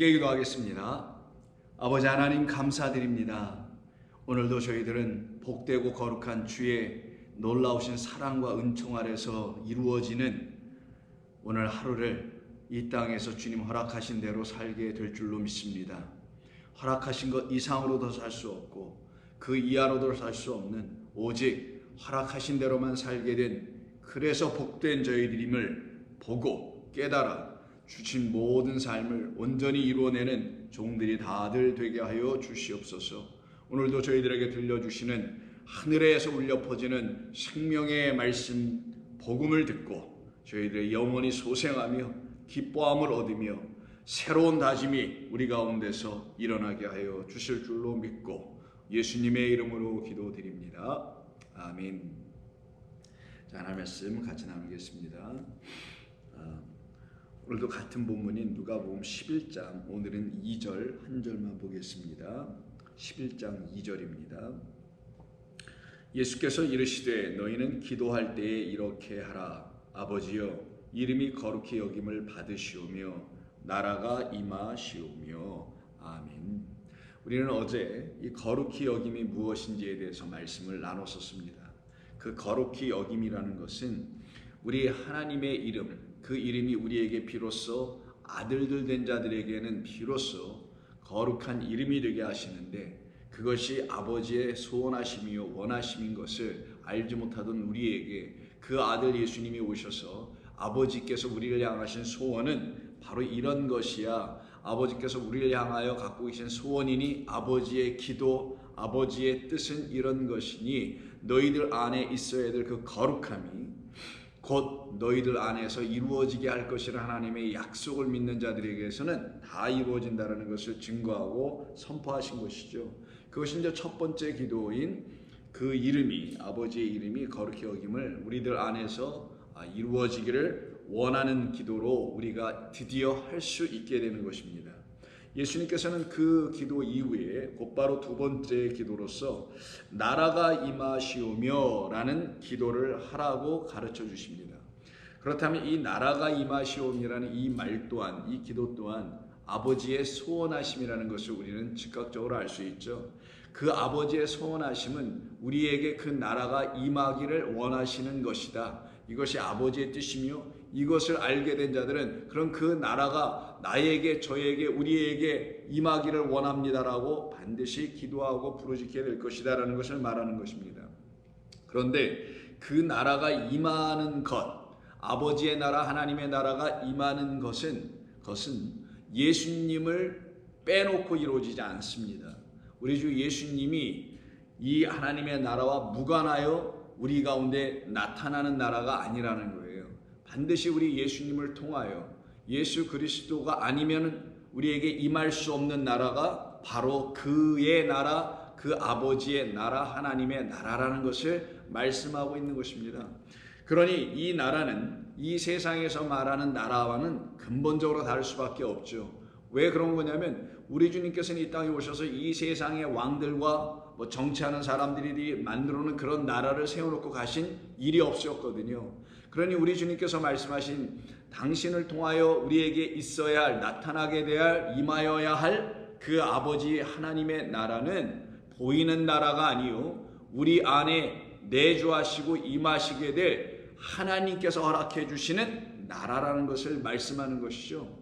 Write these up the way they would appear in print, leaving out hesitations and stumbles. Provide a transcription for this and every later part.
함께 기도하겠습니다. 아버지 하나님 감사드립니다. 오늘도 저희들은 복되고 거룩한 주의 놀라우신 사랑과 은총 아래서 이루어지는 오늘 하루를 이 땅에서 주님 허락하신 대로 살게 될 줄로 믿습니다. 허락하신 것 이상으로도 살 수 없고 그 이하로도 살 수 없는 오직 허락하신 대로만 살게 된, 그래서 복된 저희들임을 보고 깨달아 주신 모든 삶을 온전히 이루어내는 종들이 다들 되게 하여 주시옵소서. 오늘도 저희들에게 들려주시는 하늘에서 울려 퍼지는 생명의 말씀 복음을 듣고 저희들의 영혼이 소생하며 기뻐함을 얻으며 새로운 다짐이 우리 가운데서 일어나게 하여 주실 줄로 믿고 예수님의 이름으로 기도드립니다. 아멘. 자, 하나님 말씀 같이 나누겠습니다. 오늘도 같은 본문인 누가복음 11장, 오늘은 2절 한 절만 보겠습니다. 11장 2절입니다. 예수께서 이르시되 너희는 기도할 때에 이렇게 하라. 아버지여, 이름이 거룩히 여김을 받으시오며 나라가 임하시오며. 아멘. 우리는 어제 이 거룩히 여김이 무엇인지에 대해서 말씀을 나눴었습니다. 그 거룩히 여김이라는 것은 우리 하나님의 이름, 그 이름이 우리에게 비로소 아들들 된 자들에게는 비로소 거룩한 이름이 되게 하시는데, 그것이 아버지의 소원하심이요 원하심인 것을 알지 못하던 우리에게 그 아들 예수님이 오셔서 아버지께서 우리를 향하신 소원은 바로 이런 것이야. 아버지께서 우리를 향하여 갖고 계신 소원이니 아버지의 기도, 아버지의 뜻은 이런 것이니 너희들 안에 있어야 될 그 거룩함이 곧 너희들 안에서 이루어지게 할 것이라 하나님의 약속을 믿는 자들에게서는 다 이루어진다는 것을 증거하고 선포하신 것이죠. 그것이 이제 첫 번째 기도인 그 이름이, 아버지의 이름이 거룩히 여김을 우리들 안에서 이루어지기를 원하는 기도로 우리가 드디어 할 수 있게 되는 것입니다. 예수님께서는 그 기도 이후에 곧바로 두 번째 기도로서 나라가 임하시오며 라는 기도를 하라고 가르쳐 주십니다. 그렇다면 이 나라가 임하시오며라는 이 말 또한, 이 기도 또한 아버지의 소원하심이라는 것을 우리는 즉각적으로 알 수 있죠. 그 아버지의 소원하심은 우리에게 그 나라가 임하기를 원하시는 것이다. 이것이 아버지의 뜻이며 이것을 알게 된 자들은 그럼 그 나라가 나에게, 저에게, 우리에게 임하기를 원합니다라고 반드시 기도하고 부르짖게 될 것이다라는 것을 말하는 것입니다. 그런데 그 나라가 임하는 것, 아버지의 나라, 하나님의 나라가 임하는 것은 예수님을 빼놓고 이루어지지 않습니다. 우리 주 예수님이 이 하나님의 나라와 무관하여 우리 가운데 나타나는 나라가 아니라는 거예요. 반드시 우리 예수님을 통하여 예수 그리스도가 아니면 우리에게 임할 수 없는 나라가 바로 그의 나라, 그 아버지의 나라, 하나님의 나라라는 것을 말씀하고 있는 것입니다. 그러니 이 나라는 이 세상에서 말하는 나라와는 근본적으로 다를 수밖에 없죠. 왜 그런 거냐면 우리 주님께서는 이 땅에 오셔서 이 세상의 왕들과 정치하는 사람들이 만들어놓은 그런 나라를 세워놓고 가신 일이 없었거든요. 그러니 우리 주님께서 말씀하신 당신을 통하여 우리에게 있어야 할, 나타나게 될, 임하여야 할 그 아버지 하나님의 나라는 보이는 나라가 아니요 우리 안에 내주하시고 임하시게 될 하나님께서 허락해 주시는 나라라는 것을 말씀하는 것이죠.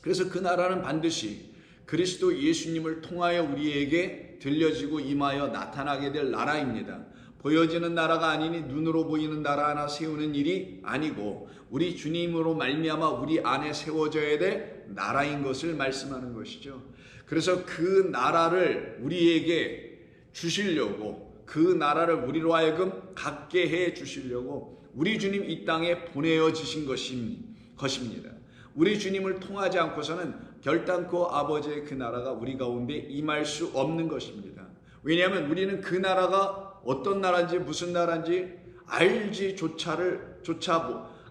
그래서 그 나라는 반드시 그리스도 예수님을 통하여 우리에게 들려지고 임하여 나타나게 될 나라입니다. 보여지는 나라가 아니니 눈으로 보이는 나라 하나 세우는 일이 아니고 우리 주님으로 말미암아 우리 안에 세워져야 될 나라인 것을 말씀하는 것이죠. 그래서 그 나라를 우리에게 주시려고, 그 나라를 우리로 하여금 갖게 해 주시려고 우리 주님 이 땅에 보내어지신 것입니다. 우리 주님을 통하지 않고서는 결단코 아버지의 그 나라가 우리 가운데 임할 수 없는 것입니다. 왜냐하면 우리는 그 나라가 어떤 나라인지 무슨 나라인지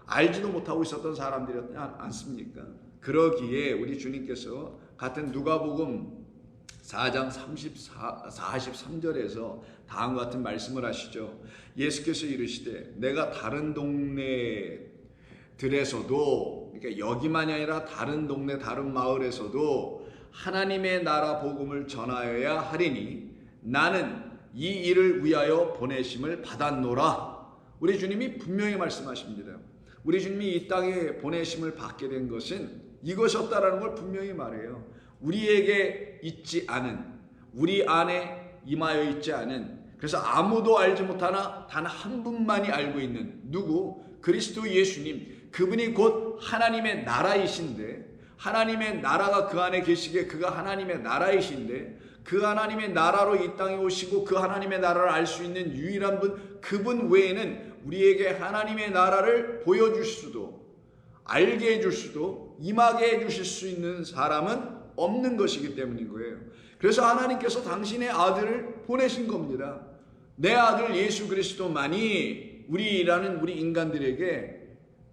알지도 못하고 있었던 사람들이었지 않습니까? 그러기에 우리 주님께서 같은 누가복음 4장 43절에서 다음과 같은 말씀을 하시죠. 예수께서 이르시되 내가 다른 동네들에서도, 그러니까 여기만이 아니라 다른 동네 다른 마을에서도 하나님의 나라 복음을 전하여야 하리니 나는 이 일을 위하여 보내심을 받았노라. 우리 주님이 분명히 말씀하십니다. 우리 주님이 이 땅에 보내심을 받게 된 것은 이것이었다라는 걸 분명히 말해요. 우리에게 있지 않은, 우리 안에 임하여 있지 않은, 그래서 아무도 알지 못하나 단 한 분만이 알고 있는 누구? 그리스도 예수님. 그분이 곧 하나님의 나라이신데, 하나님의 나라가 그 안에 계시기에 그가 하나님의 나라이신데, 그 하나님의 나라로 이 땅에 오시고 그 하나님의 나라를 알 수 있는 유일한 분, 그분 외에는 우리에게 하나님의 나라를 보여줄 수도, 알게 해줄 수도, 임하게 해주실 수 있는 사람은 없는 것이기 때문인 거예요. 그래서 하나님께서 당신의 아들을 보내신 겁니다. 내 아들 예수 그리스도만이 우리라는 우리 인간들에게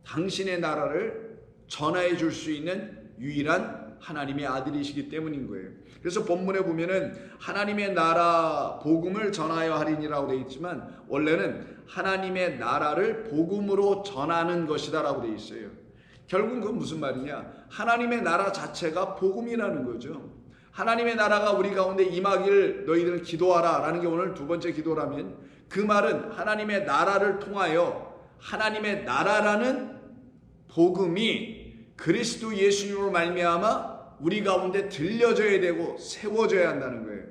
당신의 나라를 전하해 줄 수 있는 유일한 하나님의 아들이시기 때문인 거예요. 그래서 본문에 보면은 하나님의 나라 복음을 전하여 하리니라고 되어 있지만 원래는 하나님의 나라를 복음으로 전하는 것이다 라고 되어 있어요. 결국은 그건 무슨 말이냐? 하나님의 나라 자체가 복음이라는 거죠. 하나님의 나라가 우리 가운데 임하기를 너희들은 기도하라 라는 게 오늘 두 번째 기도라면, 그 말은 하나님의 나라를 통하여 하나님의 나라라는 복음이 그리스도 예수님으로 말미암아 우리 가운데 들려져야 되고 세워져야 한다는 거예요.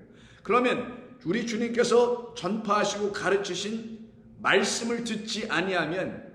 그러면 우리 주님께서 전파하시고 가르치신 말씀을 듣지 아니하면,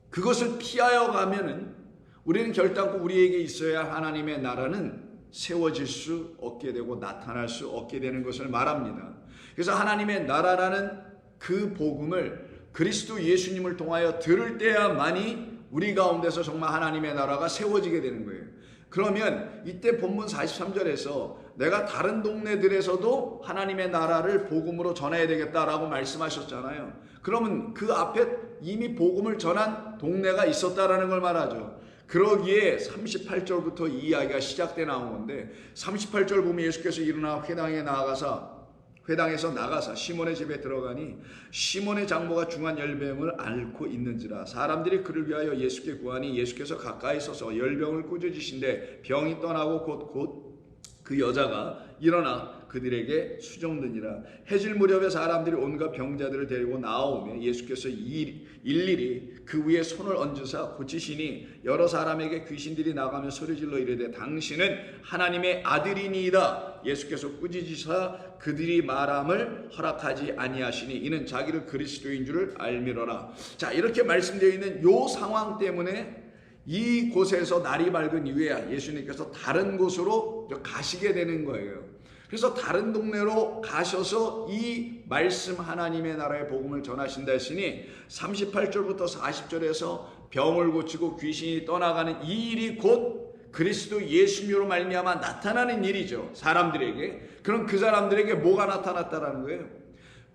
그것을 피하여 가면은 우리는 결단코 우리에게 있어야 하나님의 나라는 세워질 수 없게 되고 나타날 수 없게 되는 것을 말합니다. 그래서 하나님의 나라라는 그 복음을 그리스도 예수님을 통하여 들을 때야만이 우리 가운데서 정말 하나님의 나라가 세워지게 되는 거예요. 그러면 이때 본문 43절에서 내가 다른 동네들에서도 하나님의 나라를 복음으로 전해야 되겠다라고 말씀하셨잖아요. 그러면 그 앞에 이미 복음을 전한 동네가 있었다라는 걸 말하죠. 그러기에 38절부터 이 이야기가 시작돼 나온 건데, 38절 보면 예수께서 일어나 회당에서 나가사 시몬의 집에 들어가니 시몬의 장모가 중한 열병을 앓고 있는지라. 사람들이 그를 위하여 예수께 구하니 예수께서 가까이 서서 열병을 꾸짖으신데 병이 떠나고 곧 그 여자가 일어나 그들에게 수종드니라. 해질 무렵에 사람들이 온갖 병자들을 데리고 나오며 예수께서 일일이 그 위에 손을 얹으사 고치시니 여러 사람에게 귀신들이 나가며 소리질러 이르되 당신은 하나님의 아들이니이다. 예수께서 꾸짖으사 그들이 말함을 허락하지 아니하시니 이는 자기를 그리스도인 줄을 알미러라. 자, 이렇게 말씀되어 있는 요 상황 때문에 이 곳에서 날이 밝은 이후에 예수님께서 다른 곳으로 가시게 되는 거예요. 그래서 다른 동네로 가셔서 이 말씀 하나님의 나라의 복음을 전하신다 했으니 38절부터 40절에서 병을 고치고 귀신이 떠나가는 이 일이 곧 그리스도 예수님으로 말미암아 나타나는 일이죠. 사람들에게. 그럼 그 사람들에게 뭐가 나타났다라는 거예요?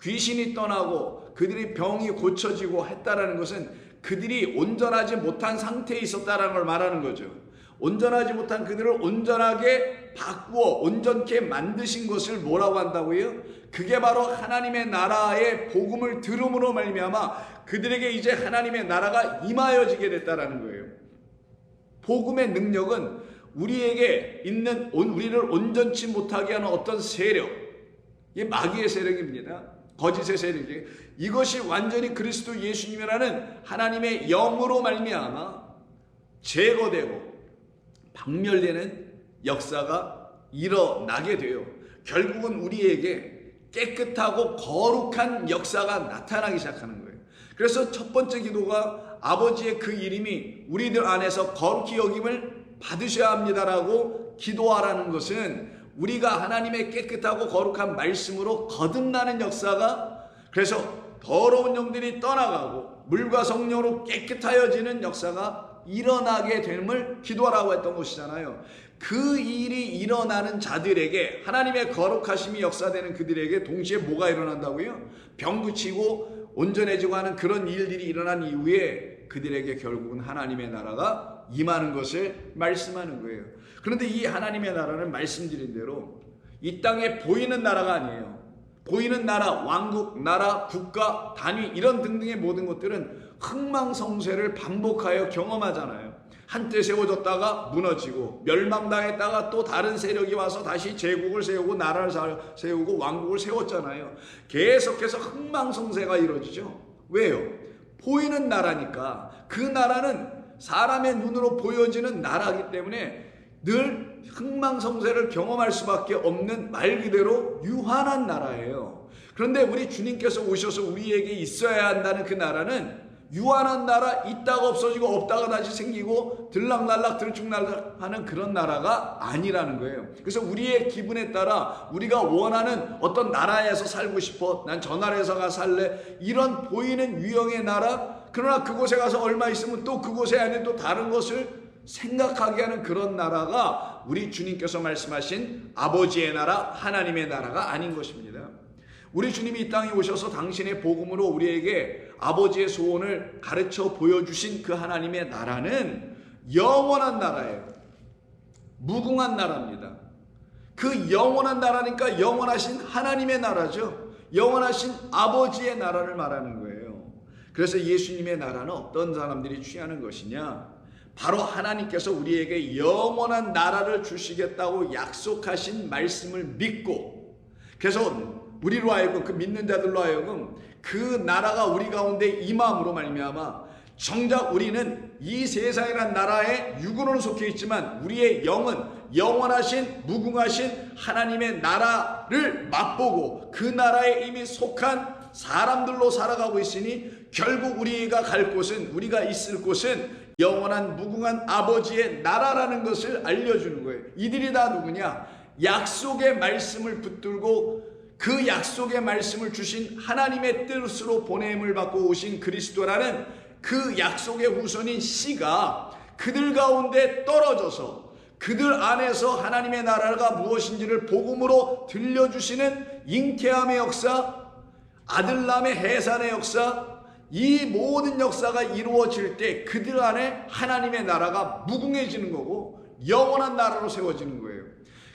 귀신이 떠나고 그들이 병이 고쳐지고 했다라는 것은 그들이 온전하지 못한 상태에 있었다라는 걸 말하는 거죠. 온전하지 못한 그들을 온전하게 바꾸어 온전케 만드신 것을 뭐라고 한다고요? 그게 바로 하나님의 나라의 복음을 들음으로 말미암아 그들에게 이제 하나님의 나라가 임하여지게 됐다라는 거예요. 복음의 능력은 우리에게 있는 우리를 온전치 못하게 하는 어떤 세력, 이게 마귀의 세력입니다. 거짓의 세력이, 이것이 완전히 그리스도 예수님이라는 하나님의 영으로 말미암아 제거되고 박멸되는 역사가 일어나게 돼요. 결국은 우리에게 깨끗하고 거룩한 역사가 나타나기 시작하는 거예요. 그래서 첫 번째 기도가 아버지의 그 이름이 우리들 안에서 거룩히 여김을 받으셔야 합니다라고 기도하라는 것은 우리가 하나님의 깨끗하고 거룩한 말씀으로 거듭나는 역사가, 그래서 더러운 영들이 떠나가고 물과 성령으로 깨끗하여지는 역사가 일어나게 됨을 기도하라고 했던 것이잖아요. 그 일이 일어나는 자들에게, 하나님의 거룩하심이 역사되는 그들에게 동시에 뭐가 일어난다고요? 병 고치고 온전해지고 하는 그런 일들이 일어난 이후에 그들에게 결국은 하나님의 나라가 임하는 것을 말씀하는 거예요. 그런데 이 하나님의 나라는 말씀드린 대로 이 땅에 보이는 나라가 아니에요. 보이는 나라, 왕국, 나라, 국가, 단위 이런 등등의 모든 것들은 흥망성쇠를 반복하여 경험하잖아요. 한때 세워졌다가 무너지고 멸망당했다가 또 다른 세력이 와서 다시 제국을 세우고 나라를 세우고 왕국을 세웠잖아요. 계속해서 흥망성쇠가 이루어지죠. 왜요? 보이는 나라니까. 그 나라는 사람의 눈으로 보여지는 나라이기 때문에 늘 흥망성쇠를 경험할 수밖에 없는 말 그대로 유한한 나라예요. 그런데 우리 주님께서 오셔서 우리에게 있어야 한다는 그 나라는 유한한 나라, 있다가 없어지고 없다가 다시 생기고 들락날락 들쭉날락 하는 그런 나라가 아니라는 거예요. 그래서 우리의 기분에 따라 우리가 원하는 어떤 나라에서 살고 싶어, 난 저 나라에서 가 살래, 이런 보이는 유형의 나라, 그러나 그곳에 가서 얼마 있으면 또 그곳에 안에 또 다른 것을 생각하게 하는 그런 나라가 우리 주님께서 말씀하신 아버지의 나라, 하나님의 나라가 아닌 것입니다. 우리 주님이 이 땅에 오셔서 당신의 복음으로 우리에게 아버지의 소원을 가르쳐 보여주신 그 하나님의 나라는 영원한 나라예요. 무궁한 나라입니다. 그 영원한 나라니까 영원하신 하나님의 나라죠. 영원하신 아버지의 나라를 말하는 거예요. 그래서 예수님의 나라는 어떤 사람들이 취하는 것이냐? 바로 하나님께서 우리에게 영원한 나라를 주시겠다고 약속하신 말씀을 믿고, 그래서 우리로 하여금, 그 믿는 자들로 하여금 그 나라가 우리 가운데 임함으로 말미암아 정작 우리는 이 세상이란 나라에 육으로는 속해 있지만 우리의 영은 영원하신 무궁하신 하나님의 나라를 맛보고 그 나라에 이미 속한 사람들로 살아가고 있으니 결국 우리가 갈 곳은, 우리가 있을 곳은 영원한 무궁한 아버지의 나라라는 것을 알려주는 거예요. 이들이 다 누구냐? 약속의 말씀을 붙들고 그 약속의 말씀을 주신 하나님의 뜻으로 보냄을 받고 오신 그리스도라는 그 약속의 후손인 씨가 그들 가운데 떨어져서 그들 안에서 하나님의 나라가 무엇인지를 복음으로 들려주시는 잉태함의 역사, 아들남의 해산의 역사, 이 모든 역사가 이루어질 때 그들 안에 하나님의 나라가 무궁해지는 거고 영원한 나라로 세워지는 거예요.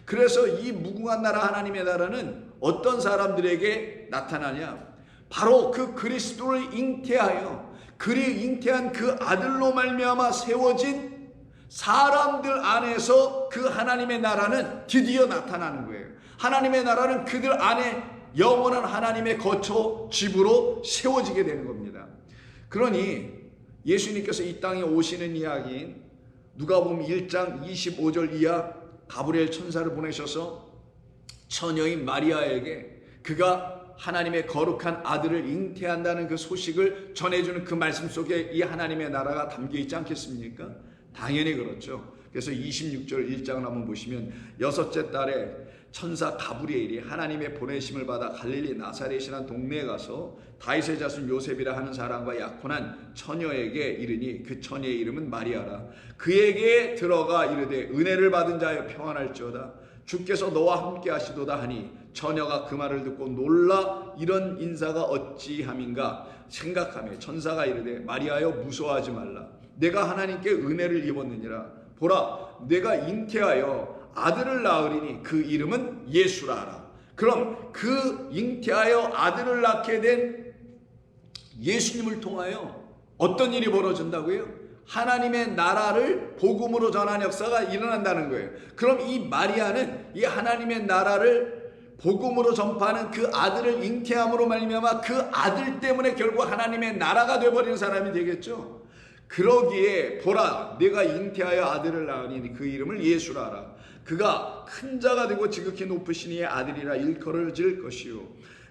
그래서 이 무궁한 나라, 하나님의 나라는 어떤 사람들에게 나타나냐? 바로 그 그리스도를 잉태하여 그리 잉태한 그 아들로 말미암아 세워진 사람들 안에서 그 하나님의 나라는 드디어 나타나는 거예요. 하나님의 나라는 그들 안에 영원한 하나님의 거처 집으로 세워지게 되는 겁니다. 그러니 예수님께서 이 땅에 오시는 이야기인 누가복음 1장 25절 이하 가브리엘 천사를 보내셔서 처녀인 마리아에게 그가 하나님의 거룩한 아들을 잉태한다는 그 소식을 전해주는 그 말씀 속에 이 하나님의 나라가 담겨 있지 않겠습니까? 당연히 그렇죠. 그래서 26절 1장을 한번 보시면 여섯째 달에 천사 가브리엘이 하나님의 보내심을 받아 갈릴리 나사렛이라는 동네에 가서 다윗의 자손 요셉이라 하는 사람과 약혼한 처녀에게 이르니 그 처녀의 이름은 마리아라. 그에게 들어가 이르되 은혜를 받은 자여 평안할지어다. 주께서 너와 함께 하시도다 하니 처녀가 그 말을 듣고 놀라 이런 인사가 어찌함인가 생각하며 천사가 이르되 마리아여 무서워하지 말라. 내가 하나님께 은혜를 입었느니라. 보라 내가 잉태하여 아들을 낳으리니 그 이름은 예수라 하라. 그럼 그 잉태하여 아들을 낳게 된 예수님을 통하여 어떤 일이 벌어진다고요? 하나님의 나라를 복음으로 전하는 역사가 일어난다는 거예요. 그럼 이 마리아는 이 하나님의 나라를 복음으로 전파하는 그 아들을 잉태함으로 말미암아 그 아들 때문에 결국 하나님의 나라가 되어버리는 사람이 되겠죠. 그러기에 보라 내가 잉태하여 아들을 낳으니 그 이름을 예수라 하라. 그가 큰 자가 되고 지극히 높으신 이의 아들이라 일컬어질 것이요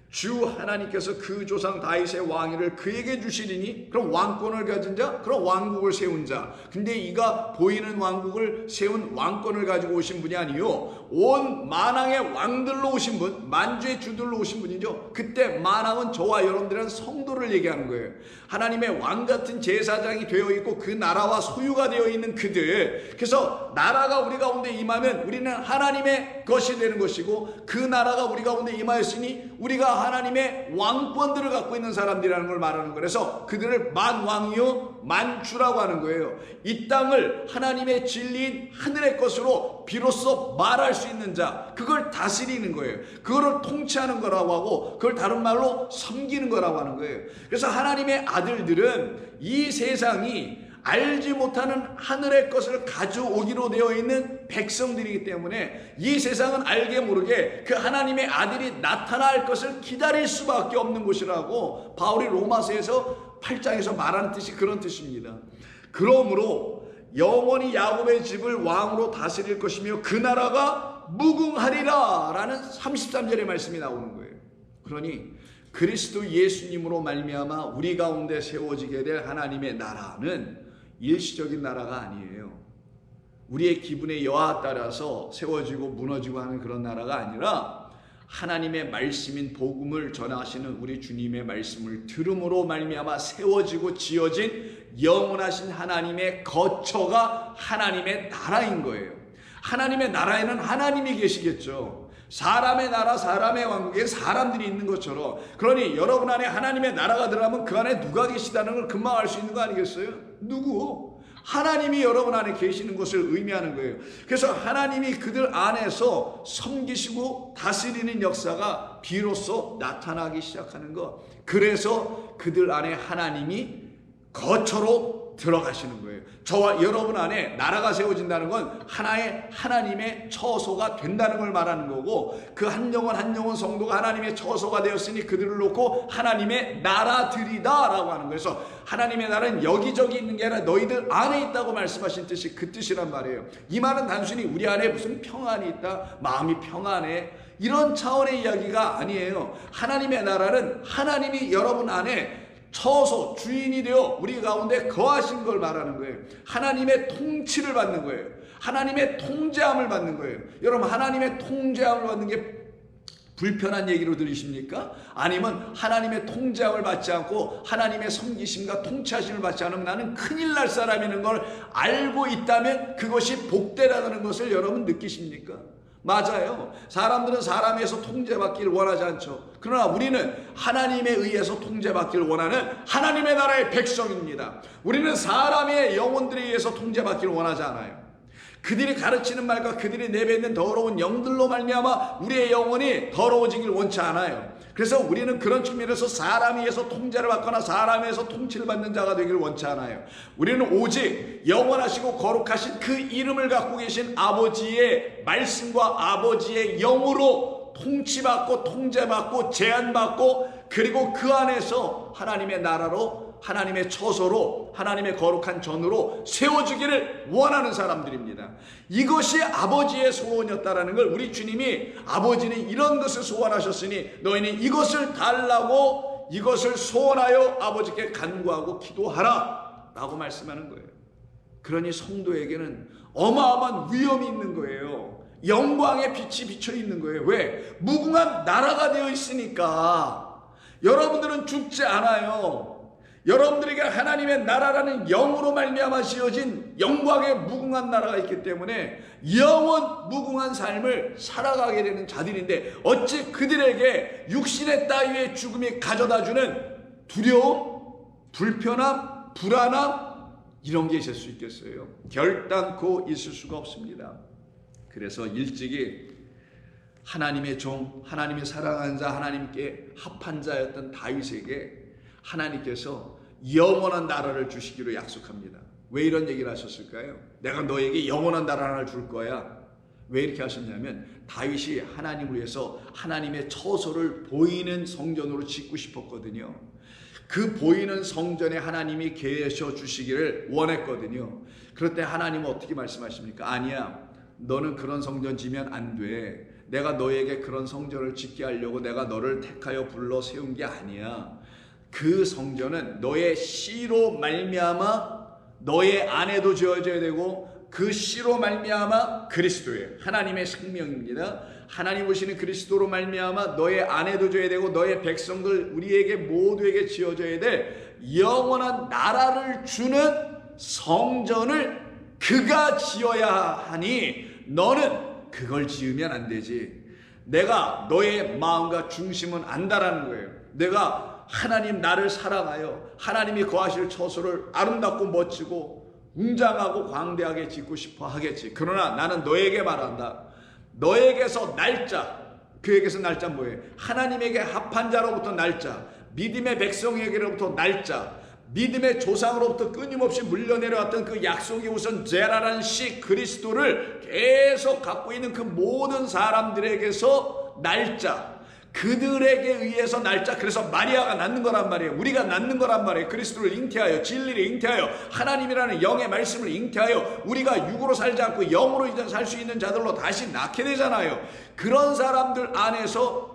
주 하나님께서 그 조상 다윗의 왕위를 그에게 주시리니 그럼 왕권을 가진 자, 그럼 왕국을 세운 자. 근데 이가 보이는 왕국을 세운 왕권을 가지고 오신 분이 아니요 온 만왕의 왕들로 오신 분, 만주의 주들로 오신 분이죠. 그때 만왕은 저와 여러분들은 성도를 얘기하는 거예요. 하나님의 왕 같은 제사장이 되어 있고 그 나라와 소유가 되어 있는 그들. 그래서 나라가 우리 가운데 임하면 우리는 하나님의 것이 되는 것이고 그 나라가 우리 가운데 임하였으니 우리가 하나님의 왕권들을 갖고 있는 사람들이라는 걸 말하는 거예요. 그래서 그들을 만왕이요 만주라고 하는 거예요. 이 땅을 하나님의 진리인 하늘의 것으로 비로소 말할 수 있는 자, 그걸 다스리는 거예요. 그거를 통치하는 거라고 하고 그걸 다른 말로 섬기는 거라고 하는 거예요. 그래서 하나님의 아들들은 이 세상이 알지 못하는 하늘의 것을 가져오기로 되어 있는 백성들이기 때문에 이 세상은 알게 모르게 그 하나님의 아들이 나타날 것을 기다릴 수밖에 없는 곳이라고 바울이 로마서에서 8장에서 말하는 뜻이 그런 뜻입니다. 그러므로 영원히 야곱의 집을 왕으로 다스릴 것이며 그 나라가 무궁하리라 라는 33절의 말씀이 나오는 거예요. 그러니 그리스도 예수님으로 말미암아 우리 가운데 세워지게 될 하나님의 나라는 일시적인 나라가 아니에요. 우리의 기분에 여하 따라서 세워지고 무너지고 하는 그런 나라가 아니라 하나님의 말씀인 복음을 전하시는 우리 주님의 말씀을 들음으로 말미암아 세워지고 지어진 영원하신 하나님의 거처가 하나님의 나라인 거예요. 하나님의 나라에는 하나님이 계시겠죠. 사람의 나라, 사람의 왕국에 사람들이 있는 것처럼. 그러니 여러분 안에 하나님의 나라가 들어가면 그 안에 누가 계시다는 걸 금방 알 수 있는 거 아니겠어요? 누구? 하나님이 여러분 안에 계시는 것을 의미하는 거예요. 그래서 하나님이 그들 안에서 섬기시고 다스리는 역사가 비로소 나타나기 시작하는 것. 그래서 그들 안에 하나님이 거처로 들어가시는 거예요. 저와 여러분 안에 나라가 세워진다는 건 하나의 하나님의 처소가 된다는 걸 말하는 거고, 그 한 영혼 한 영혼 성도가 하나님의 처소가 되었으니 그들을 놓고 하나님의 나라들이다 라고 하는 거예요. 그래서 하나님의 나라는 여기저기 있는 게 아니라 너희들 안에 있다고 말씀하신 뜻이 그 뜻이란 말이에요. 이 말은 단순히 우리 안에 무슨 평안이 있다, 마음이 평안해, 이런 차원의 이야기가 아니에요. 하나님의 나라는 하나님이 여러분 안에 처소, 주인이 되어 우리 가운데 거하신 걸 말하는 거예요. 하나님의 통치를 받는 거예요. 하나님의 통제함을 받는 거예요. 여러분, 하나님의 통제함을 받는 게 불편한 얘기로 들리십니까? 아니면 하나님의 통제함을 받지 않고 하나님의 섬기심과 통치하심을 받지 않으면 나는 큰일 날 사람이라는 걸 알고 있다면 그것이 복되라는 것을 여러분 느끼십니까? 맞아요. 사람들은 사람에서 통제받기를 원하지 않죠. 그러나 우리는 하나님에 의해서 통제받기를 원하는 하나님의 나라의 백성입니다. 우리는 사람의 영혼들에 의해서 통제받기를 원하지 않아요. 그들이 가르치는 말과 그들이 내뱉는 더러운 영들로 말미암아 우리의 영혼이 더러워지길 원치 않아요. 그래서 우리는 그런 측면에서 사람에 의해서 통제를 받거나 사람에 의해서 통치를 받는 자가 되기를 원치 않아요. 우리는 오직 영원하시고 거룩하신 그 이름을 갖고 계신 아버지의 말씀과 아버지의 영으로 통치받고 통제받고 제한받고, 그리고 그 안에서 하나님의 나라로, 하나님의 처소로, 하나님의 거룩한 전으로 세워주기를 원하는 사람들입니다. 이것이 아버지의 소원이었다라는 걸 우리 주님이, 아버지는 이런 것을 소원하셨으니 너희는 이것을 달라고, 이것을 소원하여 아버지께 간구하고 기도하라 라고 말씀하는 거예요. 그러니 성도에게는 어마어마한 위험이 있는 거예요. 영광의 빛이 비쳐 있는 거예요. 왜? 무궁한 나라가 되어 있으니까. 여러분들은 죽지 않아요. 여러분들에게 하나님의 나라라는 영으로 말미암아 지어진 영광의 무궁한 나라가 있기 때문에 영원 무궁한 삶을 살아가게 되는 자들인데, 어찌 그들에게 육신의 따위의 죽음이 가져다주는 두려움, 불편함, 불안함, 이런 게 있을 수 있겠어요? 결단코 있을 수가 없습니다. 그래서 일찍이 하나님의 종, 하나님의 사랑하는 자, 하나님께 합한 자였던 다윗에게 하나님께서 영원한 나라를 주시기로 약속합니다. 왜 이런 얘기를 하셨을까요? 내가 너에게 영원한 나라를 줄 거야. 왜 이렇게 하셨냐면 다윗이 하나님을 위해서 하나님의 처소를 보이는 성전으로 짓고 싶었거든요. 그 보이는 성전에 하나님이 계셔 주시기를 원했거든요. 그럴 때 하나님은 어떻게 말씀하십니까? 아니야, 너는 그런 성전 지면 안 돼. 내가 너에게 그런 성전을 짓게 하려고 내가 너를 택하여 불러 세운 게 아니야. 그 성전은 너의 씨로 말미암아 너의 안에도 지어져야 되고, 그 씨로 말미암아 그리스도예요. 하나님의 생명입니다. 하나님 오시는 그리스도로 말미암아 너의 안에도 지어야 되고, 너의 백성들 우리에게 모두에게 지어져야 될 영원한 나라를 주는 성전을 그가 지어야 하니 너는 그걸 지으면 안 되지. 내가 너의 마음과 중심은 안다라는 거예요. 내가 하나님 나를 사랑하여 하나님이 거하실 처소를 아름답고 멋지고 웅장하고 광대하게 짓고 싶어 하겠지. 그러나 나는 너에게 말한다. 너에게서 날짜, 그에게서 날짜 뭐예요? 하나님에게 합한 자로부터 날짜, 믿음의 백성에게로부터 날짜, 믿음의 조상으로부터 끊임없이 물려내려왔던 그 약속의 우선 제라라는 씨 그리스도를 계속 갖고 있는 그 모든 사람들에게서 날짜, 그들에게 의해서 날짜, 그래서 마리아가 낳는 거란 말이에요. 우리가 낳는 거란 말이에요. 그리스도를 잉태하여, 진리를 잉태하여, 하나님이라는 영의 말씀을 잉태하여 우리가 육으로 살지 않고 영으로 이제 살 수 있는 자들로 다시 낳게 되잖아요. 그런 사람들 안에서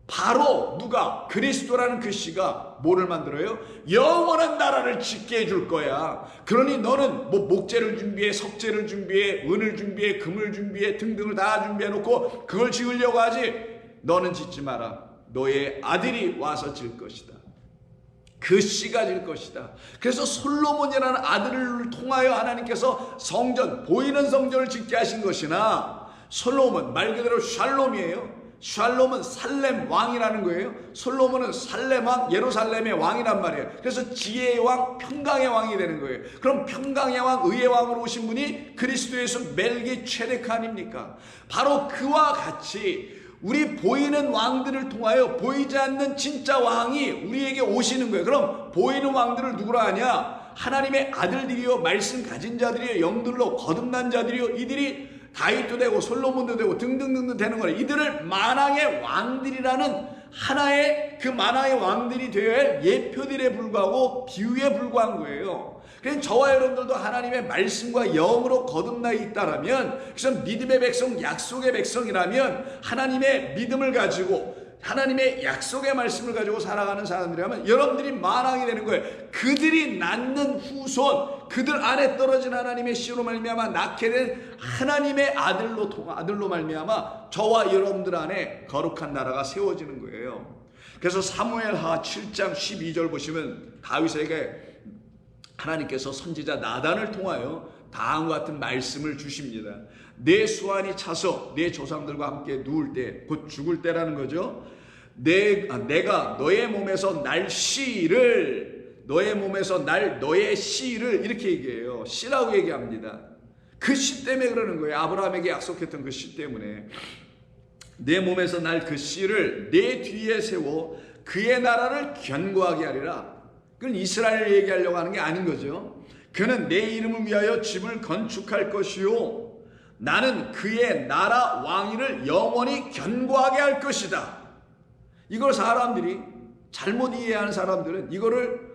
바로 누가? 그리스도라는 그 씨가 뭐를 만들어요? 영원한 나라를 짓게 해줄 거야. 그러니 너는 뭐 목재를 준비해, 석재를 준비해, 은을 준비해, 금을 준비해 등등을 다 준비해 놓고 그걸 지으려고 하지. 너는 짓지 마라. 너의 아들이 와서 질 것이다. 그 씨가 질 것이다. 그래서 솔로몬이라는 아들을 통하여 하나님께서 성전, 보이는 성전을 짓게 하신 것이나, 솔로몬 말 그대로 샬롬이에요. 샬롬은 살렘 왕이라는 거예요. 솔로몬은 살렘 왕, 예루살렘의 왕이란 말이에요. 그래서 지혜의 왕, 평강의 왕이 되는 거예요. 그럼 평강의 왕, 의의 왕으로 오신 분이 그리스도 예수 멜기 체데크 아닙니까? 바로 그와 같이 우리 보이는 왕들을 통하여 보이지 않는 진짜 왕이 우리에게 오시는 거예요. 그럼 보이는 왕들을 누구라 하냐? 하나님의 아들들이요, 말씀 가진 자들이요, 영들로 거듭난 자들이요, 이들이 다윗도 되고 솔로몬도 되고 등등등등 되는 거예요. 이들을 만왕의 왕들이라는 하나의 그 만왕의 왕들이 되어야 할 예표들에 불과하고 비유에 불과한 거예요. 그래서 저와 여러분들도 하나님의 말씀과 영으로 거듭나 있다라면, 그래서 믿음의 백성, 약속의 백성이라면 하나님의 믿음을 가지고 하나님의 약속의 말씀을 가지고 살아가는 사람들이라면 여러분들이 만왕이 되는 거예요. 그들이 낳는 후손, 그들 안에 떨어진 하나님의 씨로 말미암아 낳게 된 하나님의 아들로 말미암아 저와 여러분들 안에 거룩한 나라가 세워지는 거예요. 그래서 사무엘하 7장 12절 보시면 다윗에게 하나님께서 선지자 나단을 통하여 다음과 같은 말씀을 주십니다. 내 수완이 차서 내 조상들과 함께 누울 때, 곧 죽을 때라는 거죠. 내가 너의 몸에서 날 씨를, 너의 몸에서 날 너의 씨를, 이렇게 얘기해요. 씨라고 얘기합니다. 그 씨 때문에 그러는 거예요. 아브라함에게 약속했던 그 씨 때문에. 내 몸에서 날 그 씨를 내 뒤에 세워 그의 나라를 견고하게 하리라. 그건 이스라엘을 얘기하려고 하는 게 아닌 거죠. 그는 내 이름을 위하여 집을 건축할 것이요, 나는 그의 나라 왕위를 영원히 견고하게 할 것이다. 이걸 사람들이 잘못 이해하는 사람들은 이거를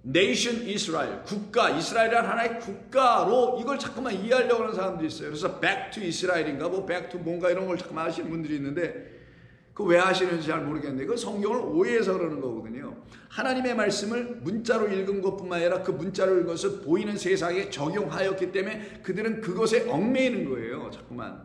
네이션 이스라엘, 국가, 이스라엘이라는 하나의 국가로 이걸 자꾸만 이해하려고 하는 사람들이 있어요. 그래서 back to 이스라엘인가 뭐 back to 뭔가 이런 걸 자꾸만 하시는 분들이 있는데, 그 왜 하시는지 잘 모르겠는데 그 성경을 오해해서 그러는 거거든요. 하나님의 말씀을 문자로 읽은 것뿐만 아니라 그 문자로 읽은 것을 보이는 세상에 적용하였기 때문에 그들은 그것에 얽매이는 거예요. 자꾸만.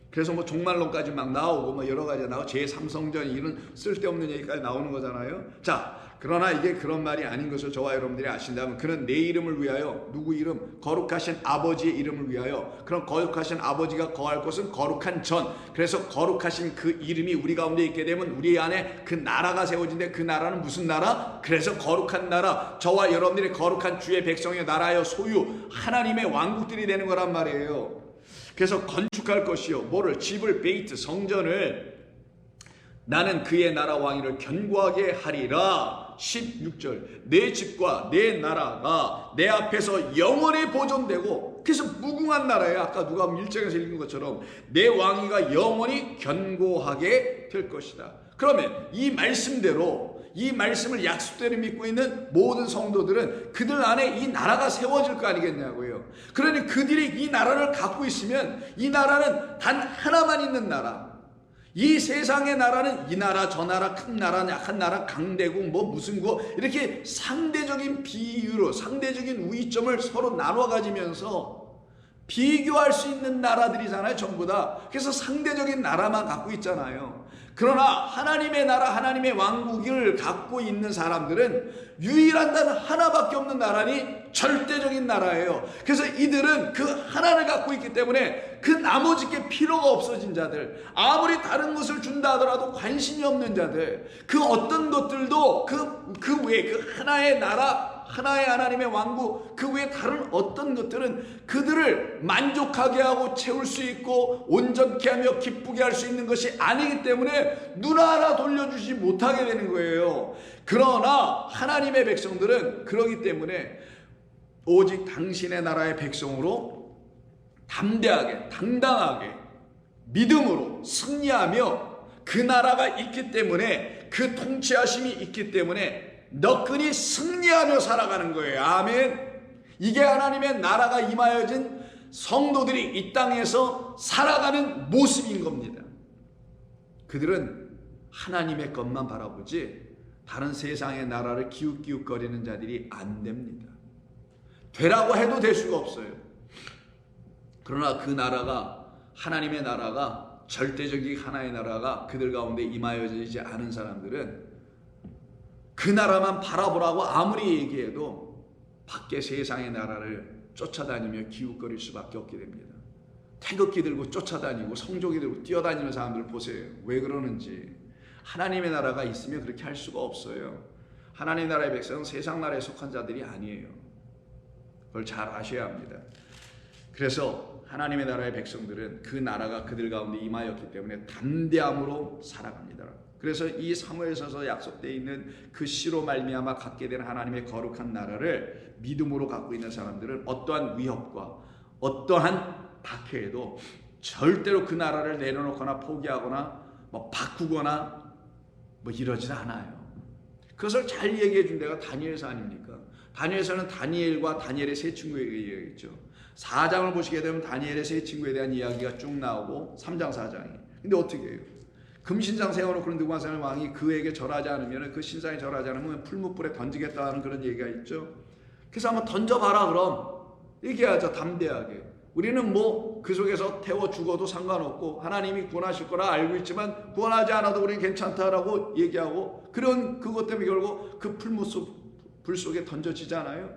그래서 뭐 종말론까지 막 나오고 뭐 여러 가지 나오고 제3성전 이런 쓸데없는 얘기까지 나오는 거잖아요. 자, 그러나 이게 그런 말이 아닌 것을 저와 여러분들이 아신다면, 그는 내 이름을 위하여, 누구 이름? 거룩하신 아버지의 이름을 위하여. 그럼 거룩하신 아버지가 거할 곳은 거룩한 전. 그래서 거룩하신 그 이름이 우리 가운데 있게 되면 우리 안에 그 나라가 세워진데, 그 나라는 무슨 나라? 그래서 거룩한 나라, 저와 여러분들이 거룩한 주의 백성의 나라여 소유, 하나님의 왕국들이 되는 거란 말이에요. 그래서 건축할 것이요, 뭐를? 집을, 베이트, 성전을, 나는 그의 나라 왕위를 견고하게 하리라. 16절, 내 집과 내 나라가 내 앞에서 영원히 보존되고, 그래서 무궁한 나라예요. 아까 누가 1장에서 읽은 것처럼 내 왕위가 영원히 견고하게 될 것이다. 그러면 이 말씀대로, 이 말씀을 약속대로 믿고 있는 모든 성도들은 그들 안에 이 나라가 세워질 거 아니겠냐고요. 그러니 그들이 이 나라를 갖고 있으면 이 나라는 단 하나만 있는 나라, 이 세상의 나라는 이 나라 저 나라, 큰 나라 약한 나라, 강대국 뭐 무슨 거, 이렇게 상대적인 비유로 상대적인 우위점을 서로 나눠 가지면서 비교할 수 있는 나라들이잖아요, 전부 다. 그래서 상대적인 나라만 갖고 있잖아요. 그러나 하나님의 나라, 하나님의 왕국을 갖고 있는 사람들은 유일한 단 하나밖에 없는 나라니 절대적인 나라예요. 그래서 이들은 그 하나를 갖고 있기 때문에 그 나머지 게 필요가 없어진 자들, 아무리 다른 것을 준다 하더라도 관심이 없는 자들, 그 어떤 것들도 그 외에 그 하나의 나라, 하나의 하나님의 왕국, 그 외에 다른 어떤 것들은 그들을 만족하게 하고 채울 수 있고 온전케 하며 기쁘게 할 수 있는 것이 아니기 때문에 눈 하나 돌려주지 못하게 되는 거예요. 그러나 하나님의 백성들은 그러기 때문에 오직 당신의 나라의 백성으로 담대하게, 당당하게, 믿음으로 승리하며 그 나라가 있기 때문에, 그 통치하심이 있기 때문에 너끈히 승리하며 살아가는 거예요. 아멘. 이게 하나님의 나라가 임하여진 성도들이 이 땅에서 살아가는 모습인 겁니다. 그들은 하나님의 것만 바라보지 다른 세상의 나라를 기웃기웃거리는 자들이 안 됩니다. 되라고 해도 될 수가 없어요. 그러나 그 나라가, 하나님의 나라가, 절대적인 하나의 나라가 그들 가운데 임하여지지 않은 사람들은 그 나라만 바라보라고 아무리 얘기해도 밖에 세상의 나라를 쫓아다니며 기웃거릴 수밖에 없게 됩니다. 태극기 들고 쫓아다니고 성조기 들고 뛰어다니는 사람들 보세요. 왜 그러는지. 하나님의 나라가 있으면 그렇게 할 수가 없어요. 하나님의 나라의 백성은 세상 나라에 속한 자들이 아니에요. 그걸 잘 아셔야 합니다. 그래서 하나님의 나라의 백성들은 그 나라가 그들 가운데 임하였기 때문에 담대함으로 살아갑니다. 그래서 이 사무엘서서 약속되어 있는 그 씨로 말미암아 갖게 된 하나님의 거룩한 나라를 믿음으로 갖고 있는 사람들은 어떠한 위협과 어떠한 박해에도 절대로 그 나라를 내려놓거나 포기하거나 바꾸거나 이러진 않아요. 그것을 잘 얘기해 준 데가 다니엘서 아닙니까? 다니엘서는 다니엘과 다니엘의 세 친구에 의해 있죠. 4장을 보시게 되면 다니엘의 세 친구에 대한 이야기가 쭉 나오고 3장 4장이. 근데 어떻게 해요? 금신상 세워놓고 느부갓네살 왕이 그에게 절하지 않으면, 그 신상에 절하지 않으면 풀무불에 던지겠다는 그런 얘기가 있죠. 그래서 한번 던져봐라 그럼 얘기하죠. 담대하게. 우리는 그 속에서 태워 죽어도 상관없고 하나님이 구원하실 거라 알고 있지만 구원하지 않아도 우리는 괜찮다라고 얘기하고, 그런 그것 때문에 결국 그 불 속에 던져지잖아요.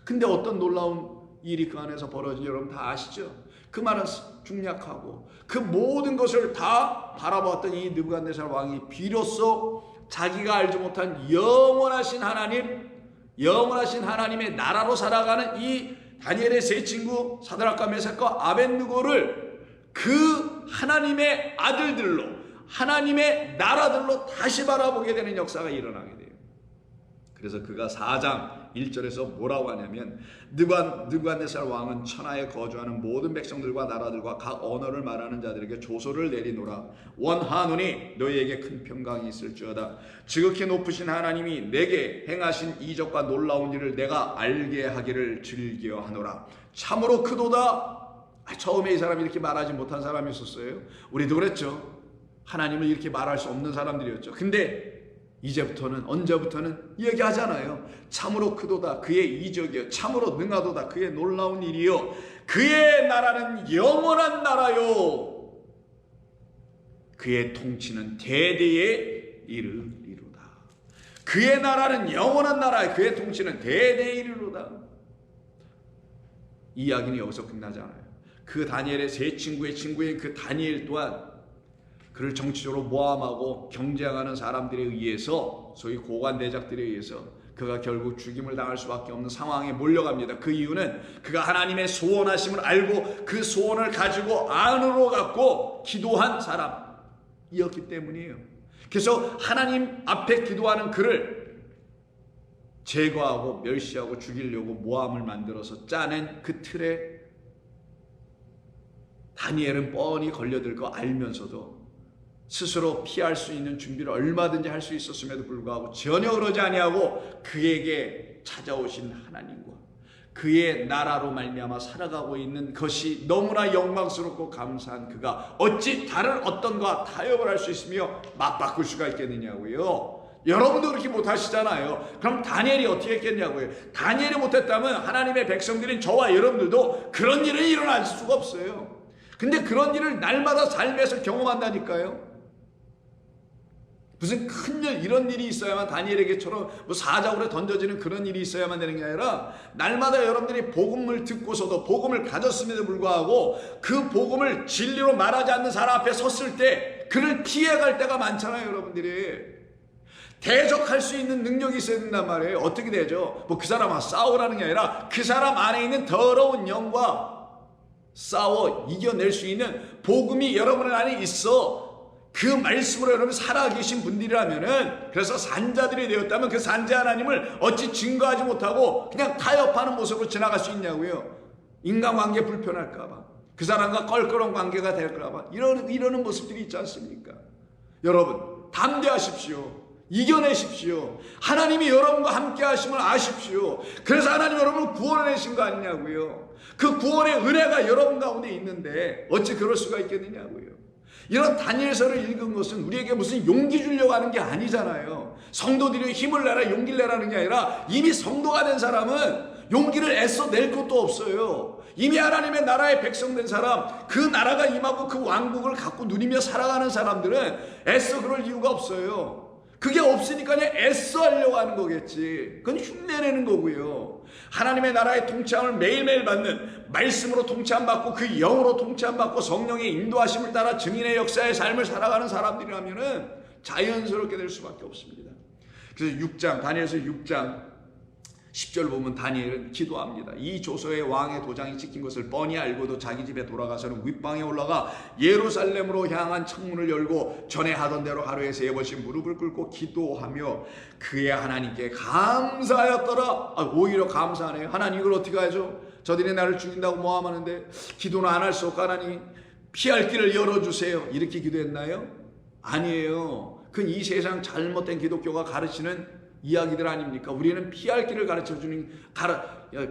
근데 어떤 놀라운 일이 그 안에서 벌어진 여러분 다 아시죠? 그 많은 중략하고 그 모든 것을 다 바라보았던 이 느부갓네살 왕이 비로소 자기가 알지 못한 영원하신 하나님, 영원하신 하나님의 나라로 살아가는 이 다니엘의 세 친구 사드락과 메삭과 아벳느고를 그 하나님의 아들들로, 하나님의 나라들로 다시 바라보게 되는 역사가 일어나게 돼요. 그래서 그가 4장 1절에서 뭐라고 하냐면, 느부갓네살 왕은 천하에 거주하는 모든 백성들과 나라들과 각 언어를 말하는 자들에게 조소를 내리노라. 원하노니 너희에게 큰 평강이 있을지어다. 지극히 높으신 하나님이 내게 행하신 이적과 놀라운 일을 내가 알게 하기를 즐겨하노라. 참으로 크도다. 처음에 이 사람이 이렇게 말하지 못한 사람이 있었어요. 우리도 그랬죠. 하나님을 이렇게 말할 수 없는 사람들이었죠. 근데 이제부터는, 언제부터는 얘기하잖아요. 참으로 크도다. 그의 이적이요. 참으로 능하도다. 그의 놀라운 일이요. 그의 나라는 영원한 나라요. 그의 통치는 대대에 이르리로다. 그의 나라는 영원한 나라요. 그의 통치는 대대에 이르리로다. 이야기는 여기서 끝나지 않아요. 그 다니엘의 세 친구의 친구인 그 다니엘 또한 그를 정치적으로 모함하고 경쟁하는 사람들에 의해서, 소위 고관대작들에 의해서 그가 결국 죽임을 당할 수밖에 없는 상황에 몰려갑니다. 그 이유는 그가 하나님의 소원하심을 알고 그 소원을 가지고 안으로 갖고 기도한 사람이었기 때문이에요. 그래서 하나님 앞에 기도하는 그를 제거하고 멸시하고 죽이려고 모함을 만들어서 짜낸 그 틀에 다니엘은 뻔히 걸려들 거 알면서도 스스로 피할 수 있는 준비를 얼마든지 할 수 있었음에도 불구하고 전혀 그러지 아니하고 그에게 찾아오신 하나님과 그의 나라로 말미암아 살아가고 있는 것이 너무나 영광스럽고 감사한 그가 어찌 다른 어떤 것과 타협을 할 수 있으며 맞바꿀 수가 있겠느냐고요. 여러분도 그렇게 못하시잖아요. 그럼 다니엘이 어떻게 했겠냐고요. 다니엘이 못했다면 하나님의 백성들인 저와 여러분들도 그런 일은 일어날 수가 없어요. 근데 그런 일을 날마다 삶에서 경험한다니까요. 무슨 큰 일, 이런 일이 있어야만 다니엘에게처럼 사자굴에 던져지는 그런 일이 있어야만 되는 게 아니라 날마다 여러분들이 복음을 듣고서도 복음을 가졌음에도 불구하고 그 복음을 진리로 말하지 않는 사람 앞에 섰을 때 그를 피해갈 때가 많잖아요. 여러분들이 대적할 수 있는 능력이 있어야 된단 말이에요. 어떻게 되죠? 뭐 그 사람과 싸우라는 게 아니라 그 사람 안에 있는 더러운 영과 싸워 이겨낼 수 있는 복음이 여러분 안에 있어. 그 말씀으로 여러분 살아계신 분들이라면은, 그래서 산자들이 되었다면 그 산자 하나님을 어찌 증거하지 못하고 그냥 타협하는 모습으로 지나갈 수 있냐고요. 인간관계 불편할까봐, 그 사람과 껄끄러운 관계가 될까봐 이러는 모습들이 있지 않습니까? 여러분 담대하십시오. 이겨내십시오. 하나님이 여러분과 함께 하심을 아십시오. 그래서 하나님 여러분을 구원해내신 거 아니냐고요. 그 구원의 은혜가 여러분 가운데 있는데 어찌 그럴 수가 있겠느냐고요. 이런 다니엘서를 읽은 것은 우리에게 무슨 용기 주려고 하는 게 아니잖아요. 성도들이 힘을 내라 용기를 내라는 게 아니라 이미 성도가 된 사람은 용기를 애써 낼 것도 없어요. 이미 하나님의 나라의 백성된 사람, 그 나라가 임하고 그 왕국을 갖고 누리며 살아가는 사람들은 애써 그럴 이유가 없어요. 그게 없으니까 그냥 애써 하려고 하는 거겠지. 그건 흉내내는 거고요. 하나님의 나라의 통치함을 매일매일 받는, 말씀으로 통치함받고 그 영으로 통치함받고 성령의 인도하심을 따라 증인의 역사의 삶을 살아가는 사람들이라면은 자연스럽게 될 수밖에 없습니다. 그래서 6장, 다니엘서 6장 10절 보면 다니엘은 기도합니다. 이 조서에 왕의 도장이 찍힌 것을 뻔히 알고도 자기 집에 돌아가서는 윗방에 올라가 예루살렘으로 향한 창문을 열고 전에 하던 대로 하루에 3번씩 무릎을 꿇고 기도하며 그의 하나님께 감사하였더라. 오히려 감사하네요. 하나님 이걸 어떻게 하죠? 저들이 나를 죽인다고 모함하는데 기도는 안 할 수 없고 하나님 피할 길을 열어주세요. 이렇게 기도했나요? 아니에요. 그건 이 세상 잘못된 기독교가 가르치는 이야기들 아닙니까? 우리는 피할 길을 가르쳐주는,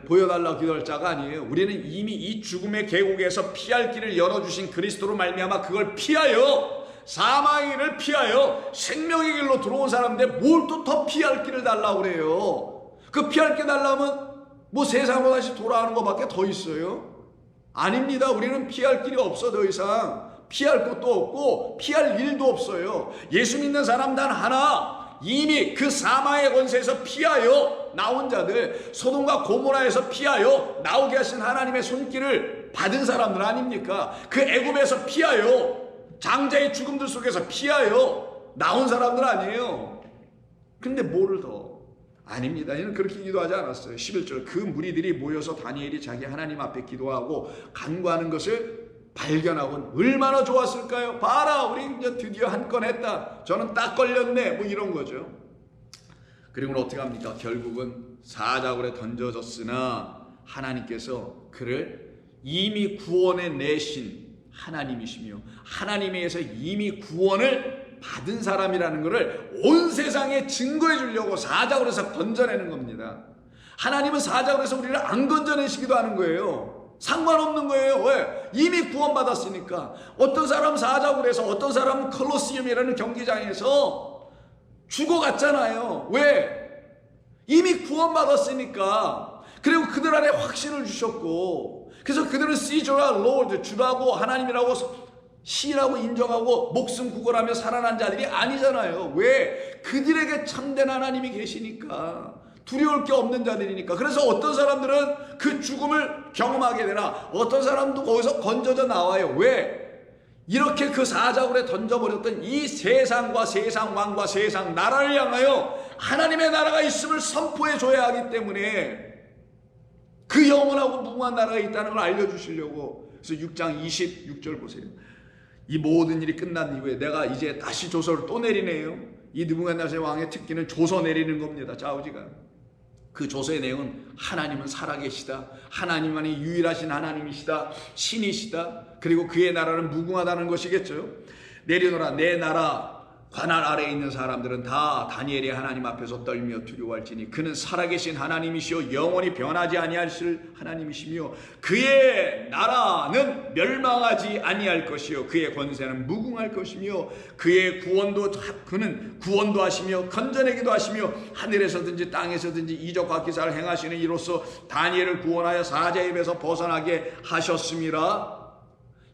보여달라고 기도할 자가 아니에요. 우리는 이미 이 죽음의 계곡에서 피할 길을 열어주신 그리스도로 말미암아 그걸 피하여, 사망의 길을 피하여 생명의 길로 들어온 사람인데 뭘 또 더 피할 길을 달라고 그래요. 그 피할 길 달라면 뭐 세상으로 다시 돌아가는 것밖에 더 있어요? 아닙니다. 우리는 피할 길이 없어. 더 이상 피할 것도 없고 피할 일도 없어요. 예수 믿는 사람 단 하나, 이미 그 사망의 권세에서 피하여 나온 자들, 소돔과 고모라에서 피하여 나오게 하신 하나님의 손길을 받은 사람들 아닙니까? 그 애굽에서 피하여, 장자의 죽음들 속에서 피하여 나온 사람들 아니에요. 근데 뭐를 더? 아닙니다. 이는 그렇게 기도하지 않았어요. 11절 그 무리들이 모여서 다니엘이 자기 하나님 앞에 기도하고 간구하는 것을 발견하곤 얼마나 좋았을까요? 봐라, 우리 이제 드디어 한 건 했다. 저는 딱 걸렸네. 뭐 이런 거죠. 그리고는 어떻게 합니까? 결국은 사자굴에 던져졌으나 하나님께서 그를 이미 구원해 내신 하나님이시며 하나님에 의해서 이미 구원을 받은 사람이라는 것을 온 세상에 증거해 주려고 사자굴에서 건져내는 겁니다. 하나님은 사자굴에서 우리를 안 건져내시기도 하는 거예요. 상관없는 거예요. 왜? 이미 구원받았으니까. 어떤 사람은 사자굴에서, 어떤 사람은 콜로시움이라는 경기장에서 죽어갔잖아요. 왜? 이미 구원받았으니까. 그리고 그들 안에 확신을 주셨고, 그래서 그들은 시저라 로드, 주라고 하나님이라고 시라고 인정하고 목숨 구걸하며 살아난 자들이 아니잖아요. 왜? 그들에게 참된 하나님이 계시니까. 두려울 게 없는 자들이니까. 그래서 어떤 사람들은 그 죽음을 경험하게 되나, 어떤 사람도 거기서 건져져 나와요. 왜? 이렇게 그 사자굴에 던져버렸던 이 세상과 세상 왕과 세상 나라를 향하여 하나님의 나라가 있음을 선포해 줘야 하기 때문에, 그 영원하고 무궁한 나라가 있다는 걸 알려주시려고. 그래서 6장 26절 보세요. 이 모든 일이 끝난 이후에 내가 이제 다시 조서를 또 내리네요. 이 느부갓네살 왕의 특기는 조서 내리는 겁니다. 좌우지간. 그 조서의 내용은 하나님은 살아계시다, 하나님만이 유일하신 하나님이시다, 신이시다, 그리고 그의 나라는 무궁하다는 것이겠죠. 내려놓으라, 내 나라 관할 아래에 있는 사람들은 다 다니엘의 하나님 앞에서 떨며 두려워할지니 그는 살아계신 하나님이시요 영원히 변하지 아니하실 하나님이시며 그의 나라는 멸망하지 아니할 것이요 그의 권세는 무궁할 것이며 그는 구원도 하시며 건져내기도 하시며 하늘에서든지 땅에서든지 이적과 기사를 행하시는 이로써 다니엘을 구원하여 사자의 입에서 벗어나게 하셨음이라.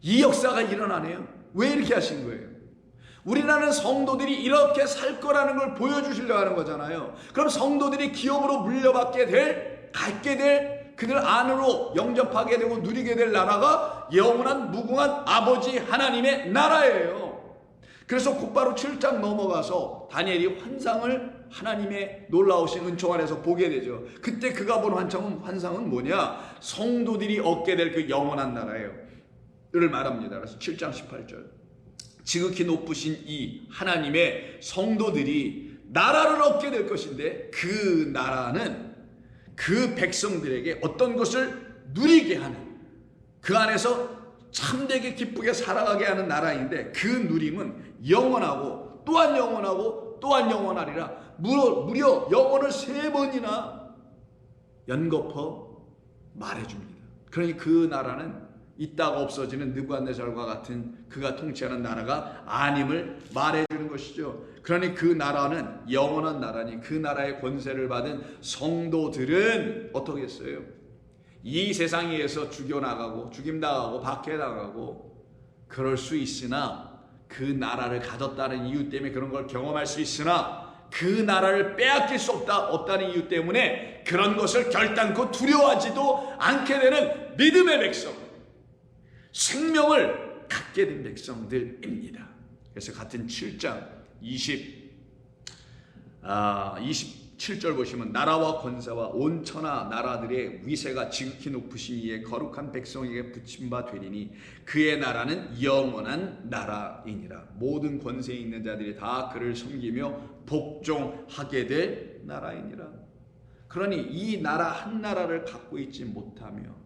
이 역사가 일어나네요. 왜 이렇게 하신 거예요? 우리나라는 성도들이 이렇게 살 거라는 걸 보여주시려고 하는 거잖아요. 그럼 성도들이 기업으로 물려받게 될, 갖게 될, 그들 안으로 영접하게 되고 누리게 될 나라가 영원한 무궁한 아버지 하나님의 나라예요. 그래서 곧바로 7장 넘어가서 다니엘이 환상을 하나님의 놀라우신 은총 안에서 보게 되죠. 그때 그가 본 환상은 뭐냐? 성도들이 얻게 될 그 영원한 나라예요. 를 말합니다. 그래서 7장 18절. 지극히 높으신 이 하나님의 성도들이 나라를 얻게 될 것인데, 그 나라는 그 백성들에게 어떤 것을 누리게 하는, 그 안에서 참되게 기쁘게 살아가게 하는 나라인데, 그 누림은 영원하고 또한 영원하고 또한 영원하리라. 무려 영원을 3번이나 연거푸어 말해줍니다. 그러니 그 나라는 있다가 없어지는 느부갓네살과 같은 그가 통치하는 나라가 아님을 말해주는 것이죠. 그러니 그 나라는 영원한 나라니, 그 나라의 권세를 받은 성도들은 어떻게 했어요? 이 세상에서 죽여나가고 죽임당하고 박해당하고 그럴 수 있으나, 그 나라를 가졌다는 이유 때문에 그런 걸 경험할 수 있으나, 그 나라를 빼앗길 수 없다는 이유 때문에 그런 것을 결단코 두려워하지도 않게 되는 믿음의 백성, 생명을 갖게 된 백성들입니다. 그래서 같은 7장 27절 보시면, 나라와 권세와 온 천하 나라들의 위세가 지극히 높으신 이의 거룩한 백성에게 붙임바 되리니 그의 나라는 영원한 나라이니라. 모든 권세에 있는 자들이 다 그를 섬기며 복종하게 될 나라이니라. 그러니 이 나라 한 나라를 갖고 있지 못하며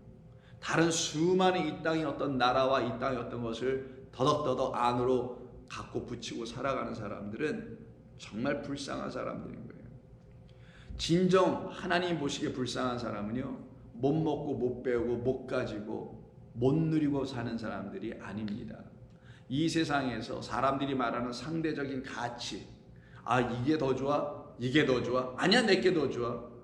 다른 수많은 이 땅의 어떤 나라와 이 땅의 어떤 것을 더덕더덕 안으로 갖고 붙이고 살아가는 사람들은 정말 불쌍한 사람들인 거예요. 진정 하나님 보시기에 불쌍한 사람은요, 못 먹고 못 배우고 못 가지고 못 누리고 사는 사람들이 아닙니다. 이 세상에서 사람들이 말하는 상대적인 가치, 이게 더 좋아? 이게 더 좋아? 아니야, 내게 더 좋아.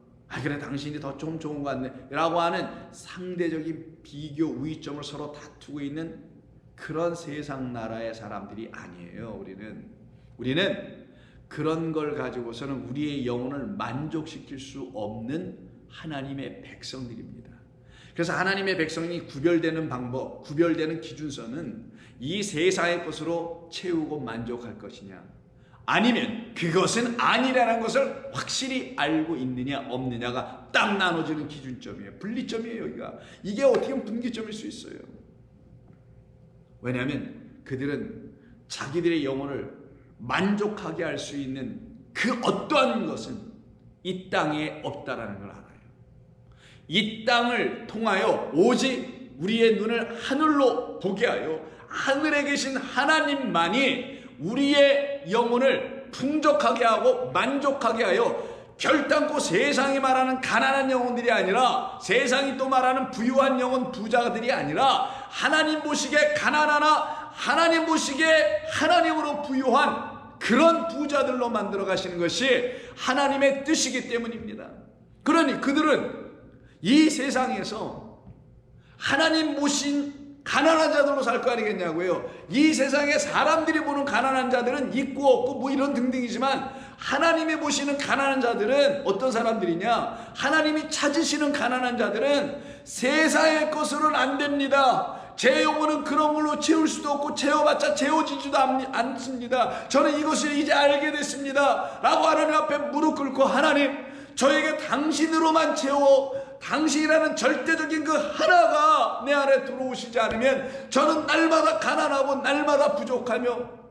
그래, 당신이 더 좀 좋은 것 같네 라고 하는 상대적인 비교, 우위점을 서로 다투고 있는 그런 세상 나라의 사람들이 아니에요. 우리는 그런 걸 가지고서는 우리의 영혼을 만족시킬 수 없는 하나님의 백성들입니다. 그래서 하나님의 백성이 구별되는 방법, 구별되는 기준선은 이 세상의 것으로 채우고 만족할 것이냐, 아니면 그것은 아니라는 것을 확실히 알고 있느냐 없느냐가 딱 나눠지는 기준점이에요. 분리점이에요. 여기가. 이게 어떻게 분기점일 수 있어요? 왜냐하면 그들은 자기들의 영혼을 만족하게 할 수 있는 그 어떠한 것은 이 땅에 없다라는 걸 알아요. 이 땅을 통하여 오직 우리의 눈을 하늘로 보게 하여 하늘에 계신 하나님만이 우리의 영혼을 풍족하게 하고 만족하게 하여, 결단코 세상이 말하는 가난한 영혼들이 아니라, 세상이 또 말하는 부유한 영혼, 부자들이 아니라, 하나님 보시기에 가난하나 하나님 보시기에 하나님으로 부유한 그런 부자들로 만들어 가시는 것이 하나님의 뜻이기 때문입니다. 그러니 그들은 이 세상에서 하나님 보신 가난한 자들로 살 거 아니겠냐고요. 이 세상에 사람들이 보는 가난한 자들은 있고 없고 뭐 이런 등등이지만, 하나님이 보시는 가난한 자들은 어떤 사람들이냐, 하나님이 찾으시는 가난한 자들은 세상의 것으로는 안 됩니다. 제 영혼은 그런 걸로 채울 수도 없고 채워봤자 채워지지도 않습니다. 저는 이것을 이제 알게 됐습니다 라고 하나님 앞에 무릎 꿇고, 하나님, 저에게 당신으로만 채워, 당신이라는 절대적인 그 하나가 내 안에 들어오시지 않으면 저는 날마다 가난하고 날마다 부족하며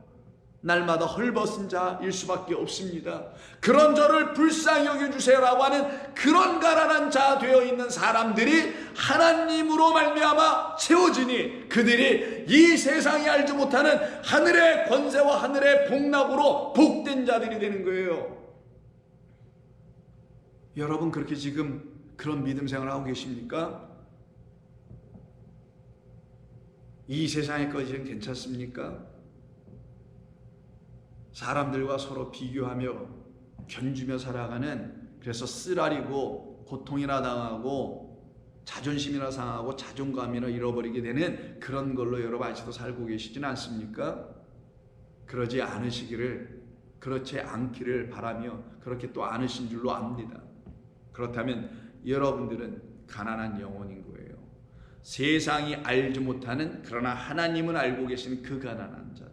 날마다 헐벗은 자일 수밖에 없습니다. 그런 저를 불쌍히 여겨주세요라고 하는 그런 가난한 자 되어 있는 사람들이 하나님으로 말미암아 채워지니, 그들이 이 세상이 알지 못하는 하늘의 권세와 하늘의 복락으로 복된 자들이 되는 거예요. 여러분, 그렇게 지금 그런 믿음 생활을 하고 계십니까? 이 세상의 것은 괜찮습니까? 사람들과 서로 비교하며 견주며 살아가는, 그래서 쓰라리고 고통이나 당하고 자존심이나 상하고 자존감이나 잃어버리게 되는 그런 걸로 여러분 아직도 살고 계시지는 않습니까? 그러지 않으시기를, 그렇지 않기를 바라며 그렇게 또 않으신 줄로 압니다. 그렇다면 여러분들은 가난한 영혼인 거예요. 세상이 알지 못하는, 그러나 하나님은 알고 계시는 그 가난한 자들,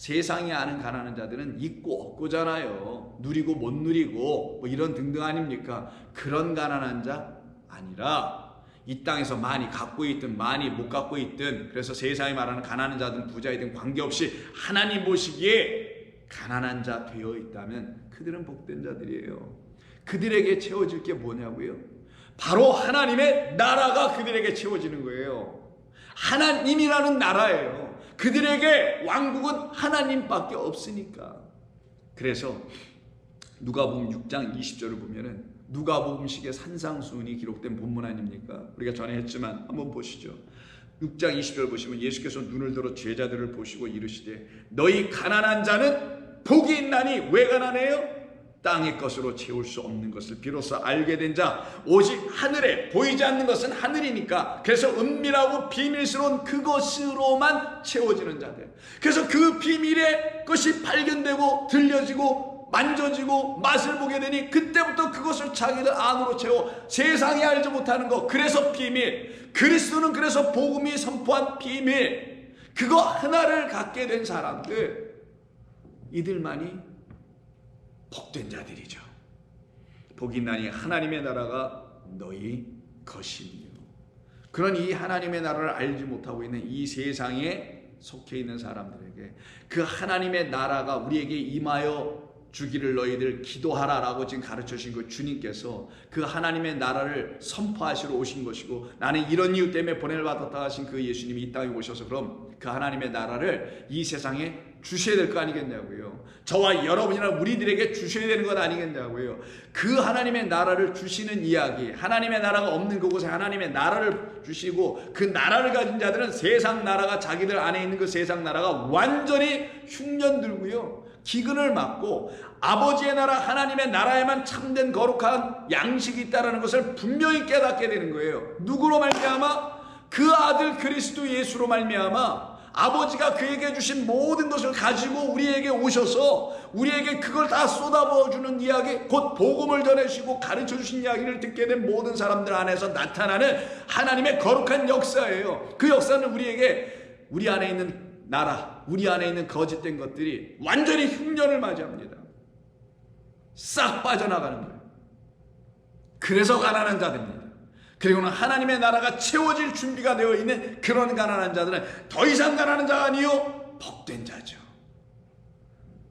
세상이 아는 가난한 자들은 있고 없고잖아요. 누리고 못 누리고 뭐 이런 등등 아닙니까? 그런 가난한 자 아니라 이 땅에서 많이 갖고 있든 많이 못 갖고 있든, 그래서 세상이 말하는 가난한 자든 부자이든 관계없이 하나님 보시기에 가난한 자 되어 있다면 그들은 복된 자들이에요. 그들에게 채워질 게 뭐냐고요? 바로 하나님의 나라가 그들에게 채워지는 거예요. 하나님이라는 나라예요. 그들에게 왕국은 하나님밖에 없으니까. 그래서 누가복음 6장 20절을 보면은 누가복음식의 산상수훈이 기록된 본문 아닙니까? 우리가 전에 했지만 한번 보시죠. 6장 20절 보시면 예수께서 눈을 들어 제자들을 보시고 이르시되 너희 가난한 자는 복이 있나니. 왜 가난해요? 땅의 것으로 채울 수 없는 것을 비로소 알게 된 자, 오직 하늘에 보이지 않는 것은 하늘이니까. 그래서 은밀하고 비밀스러운 그것으로만 채워지는 자들. 그래서 그 비밀의 것이 발견되고 들려지고 만져지고 맛을 보게 되니 그때부터 그것을 자기들 안으로 채워 세상이 알지 못하는 것. 그래서 비밀, 그리스도는 그래서 복음이 선포한 비밀, 그거 하나를 갖게 된 사람들, 이들만이 복된 자들이죠. 복이 있나니 하나님의 나라가 너희 것이며. 그런 이 하나님의 나라를 알지 못하고 있는 이 세상에 속해 있는 사람들에게 그 하나님의 나라가 우리에게 임하여 주기를 너희들 기도하라라고 지금 가르쳐 주신 그 주님께서 그 하나님의 나라를 선포하시러 오신 것이고, 나는 이런 이유 때문에 보냄을 받았다 하신 그 예수님이 이 땅에 오셔서 그럼 그 하나님의 나라를 이 세상에 주셔야 될 거 아니겠냐고요. 저와 여러분이나 우리들에게 주셔야 되는 것 아니겠냐고요. 그 하나님의 나라를 주시는 이야기, 하나님의 나라가 없는 그곳에 하나님의 나라를 주시고 그 나라를 가진 자들은 세상 나라가, 자기들 안에 있는 그 세상 나라가 완전히 흉년 들고요, 기근을 맞고 아버지의 나라 하나님의 나라에만 참된 거룩한 양식이 있다는 것을 분명히 깨닫게 되는 거예요. 누구로 말미암아? 그 아들 그리스도 예수로 말미암아 아버지가 그에게 주신 모든 것을 가지고 우리에게 오셔서 우리에게 그걸 다 쏟아부어주는 이야기, 곧 복음을 전해주시고 가르쳐 주신 이야기를 듣게 된 모든 사람들 안에서 나타나는 하나님의 거룩한 역사예요. 그 역사는 우리에게 우리 안에 있는 나라, 우리 안에 있는 거짓된 것들이 완전히 흉년을 맞이합니다. 싹 빠져나가는 거예요. 그래서 가난한 자들입니다. 그리고는 하나님의 나라가 채워질 준비가 되어 있는 그런 가난한 자들은 더 이상 가난한 자가 아니요 복된 자죠.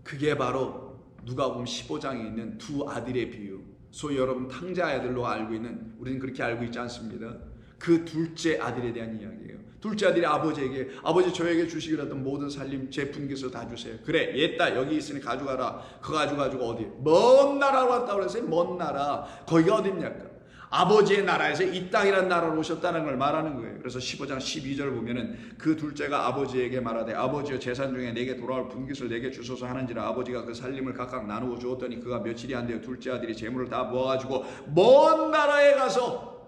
그게 바로 누가복음 15장에 있는 두 아들의 비유, 소위 여러분 탕자 아들로 알고 있는, 우리는 그렇게 알고 있지 않습니다. 그 둘째 아들에 대한 이야기예요. 둘째 아들이 아버지에게, 아버지 저에게 주시기로 했던 모든 살림 제 분깃을 다 주세요. 그래, 얘딸 여기 있으니 가져가라. 그거 가지고 어디 먼 나라로 왔다고 그랬어요. 먼 나라. 거기가 어딥니까? 아버지의 나라에서 이 땅이라는 나라로 오셨다는 걸 말하는 거예요. 그래서 15장 12절을 보면은 그 둘째가 아버지에게 말하되 아버지여 재산 중에 내게 돌아올 분깃을 내게 주소서 하는지라. 아버지가 그 살림을 각각 나누어 주었더니 그가 며칠이 안 되어 둘째 아들이 재물을 다 모아가지고 먼 나라에 가서,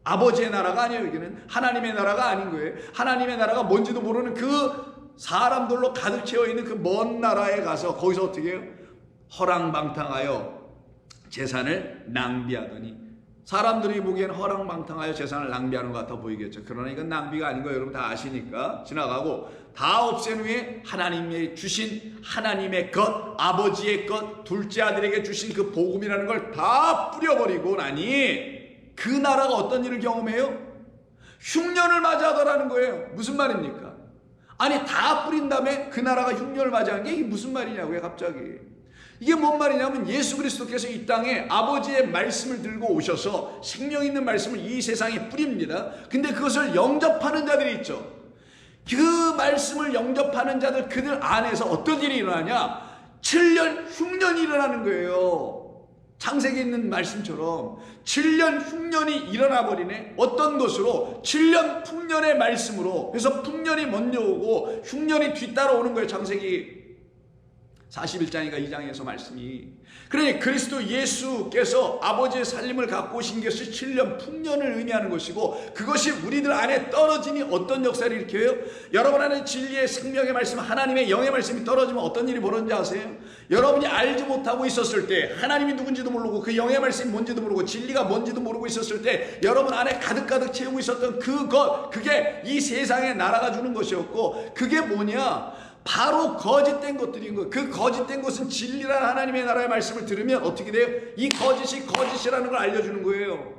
아버지의 나라가 아니에요. 여기는 하나님의 나라가 아닌 거예요. 하나님의 나라가 뭔지도 모르는 그 사람들로 가득 채워 있는 그 먼 나라에 가서 거기서 어떻게 해요? 허랑방탕하여 재산을 낭비하더니. 사람들이 보기에는 허랑방탕하여 재산을 낭비하는 것 같아 보이겠죠. 그러나 이건 낭비가 아닌 거 여러분 다 아시니까 지나가고, 다 없앤 후에 하나님이 주신 하나님의 것, 아버지의 것, 둘째 아들에게 주신 그 복음이라는 걸 다 뿌려버리고 나니 그 나라가 어떤 일을 경험해요? 흉년을 맞이하더라는 거예요. 무슨 말입니까? 아니 다 뿌린 다음에 그 나라가 흉년을 맞이한 게 이게 무슨 말이냐고요 갑자기. 이게 뭔 말이냐면 예수 그리스도께서 이 땅에 아버지의 말씀을 들고 오셔서 생명 있는 말씀을 이 세상에 뿌립니다. 근데 그것을 영접하는 자들이 있죠. 그 말씀을 영접하는 자들, 그들 안에서 어떤 일이 일어나냐? 7년 흉년이 일어나는 거예요. 창세기에 있는 말씀처럼 7년 흉년이 일어나 버리네. 어떤 것으로? 7년 풍년의 말씀으로. 그래서 풍년이 먼저 오고 흉년이 뒤따라오는 거예요. 창세기 41장인가 2장에서 말씀이. 그러니 그리스도 예수께서 아버지의 살림을 갖고 오신 것이 7년 풍년을 의미하는 것이고, 그것이 우리들 안에 떨어지니 어떤 역사를 일으켜요? 여러분 안에 진리의 생명의 말씀, 하나님의 영의 말씀이 떨어지면 어떤 일이 벌어지는지 아세요? 여러분이 알지 못하고 있었을 때, 하나님이 누군지도 모르고 그 영의 말씀이 뭔지도 모르고 진리가 뭔지도 모르고 있었을 때 여러분 안에 가득가득 채우고 있었던 그것, 그게 이 세상에 날아가 주는 것이었고, 그게 뭐냐? 바로 거짓된 것들인 거예요. 그 거짓된 것은 진리라는 하나님의 나라의 말씀을 들으면 어떻게 돼요? 이 거짓이 거짓이라는 걸 알려주는 거예요.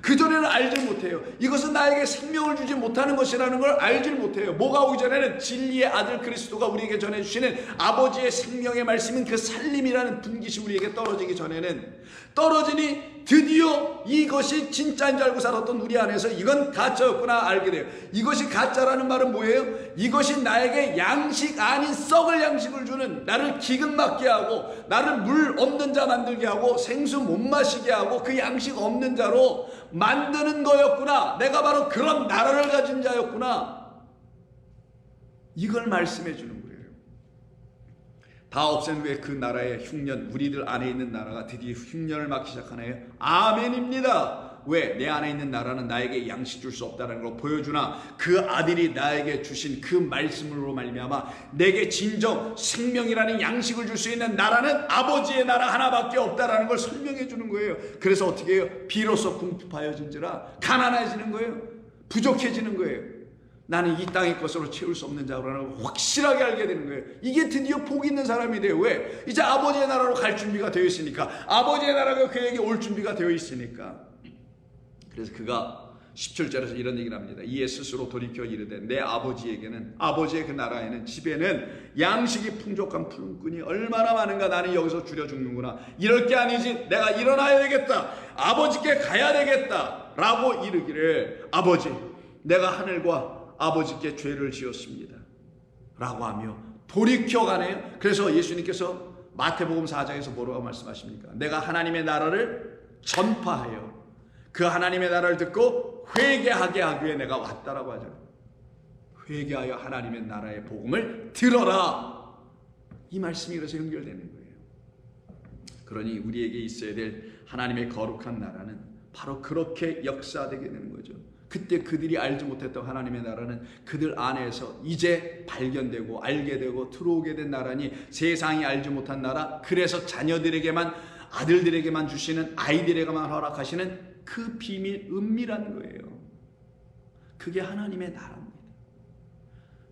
그전에는 알지 못해요. 이것은 나에게 생명을 주지 못하는 것이라는 걸 알지 못해요. 뭐가 오기 전에는 진리의 아들 그리스도가 우리에게 전해주시는 아버지의 생명의 말씀인 그 살림이라는 분깃이 우리에게 떨어지기 전에는, 떨어지니 드디어 이것이 진짜인 줄 알고 살았던 우리 안에서 이건 가짜였구나 알게 돼요. 이것이 가짜라는 말은 뭐예요? 이것이 나에게 양식 아닌 썩을 양식을 주는, 나를 기근 막게 하고 나를 물 없는 자 만들게 하고 생수 못 마시게 하고 그 양식 없는 자로 만드는 거였구나. 내가 바로 그런 나라를 가진 자였구나. 이걸 말씀해 주는 거예요. 다 없앤 후에 그 나라의 흉년, 우리들 안에 있는 나라가 드디어 흉년을 막기 시작하네요. 아멘입니다. 왜? 내 안에 있는 나라는 나에게 양식 줄 수 없다는 걸 보여주나 그 아들이 나에게 주신 그 말씀으로 말미암아 내게 진정 생명이라는 양식을 줄 수 있는 나라는 아버지의 나라 하나밖에 없다라는 걸 설명해 주는 거예요. 그래서 어떻게 해요? 비로소 궁핍하여진지라 가난해지는 거예요. 부족해지는 거예요. 나는 이 땅의 것으로 채울 수 없는 자라는 걸 확실하게 알게 되는 거예요. 이게 드디어 복 있는 사람이 돼요. 왜? 이제 아버지의 나라로 갈 준비가 되어 있으니까. 아버지의 나라가 그에게 올 준비가 되어 있으니까. 그래서 그가 17절에서 이런 얘기를 합니다. 이에 스스로 돌이켜 이르되 내 아버지에게는, 아버지의 그 나라에는, 집에는 양식이 풍족한 푸른꾼이 얼마나 많은가. 나는 여기서 줄여 죽는구나. 이럴 게 아니지. 내가 일어나야 되겠다. 아버지께 가야 되겠다. 라고 이르기를 아버지, 내가 하늘과 아버지께 죄를 지었습니다. 라고 하며 돌이켜가네요. 그래서 예수님께서 마태복음 4장에서 뭐라고 말씀하십니까? 내가 하나님의 나라를 전파하여 그 하나님의 나라를 듣고 회개하게 하기 위해 내가 왔다라고 하잖아요. 회개하여 하나님의 나라의 복음을 들어라. 이 말씀이 그래서 연결되는 거예요. 그러니 우리에게 있어야 될 하나님의 거룩한 나라는 바로 그렇게 역사되게 되는 거죠. 그때 그들이 알지 못했던 하나님의 나라는 그들 안에서 이제 발견되고 알게 되고 들어오게 된 나라니, 세상이 알지 못한 나라, 그래서 자녀들에게만, 아들들에게만 주시는, 아이들에게만 허락하시는 그 비밀, 은밀한 거예요. 그게 하나님의 나라입니다.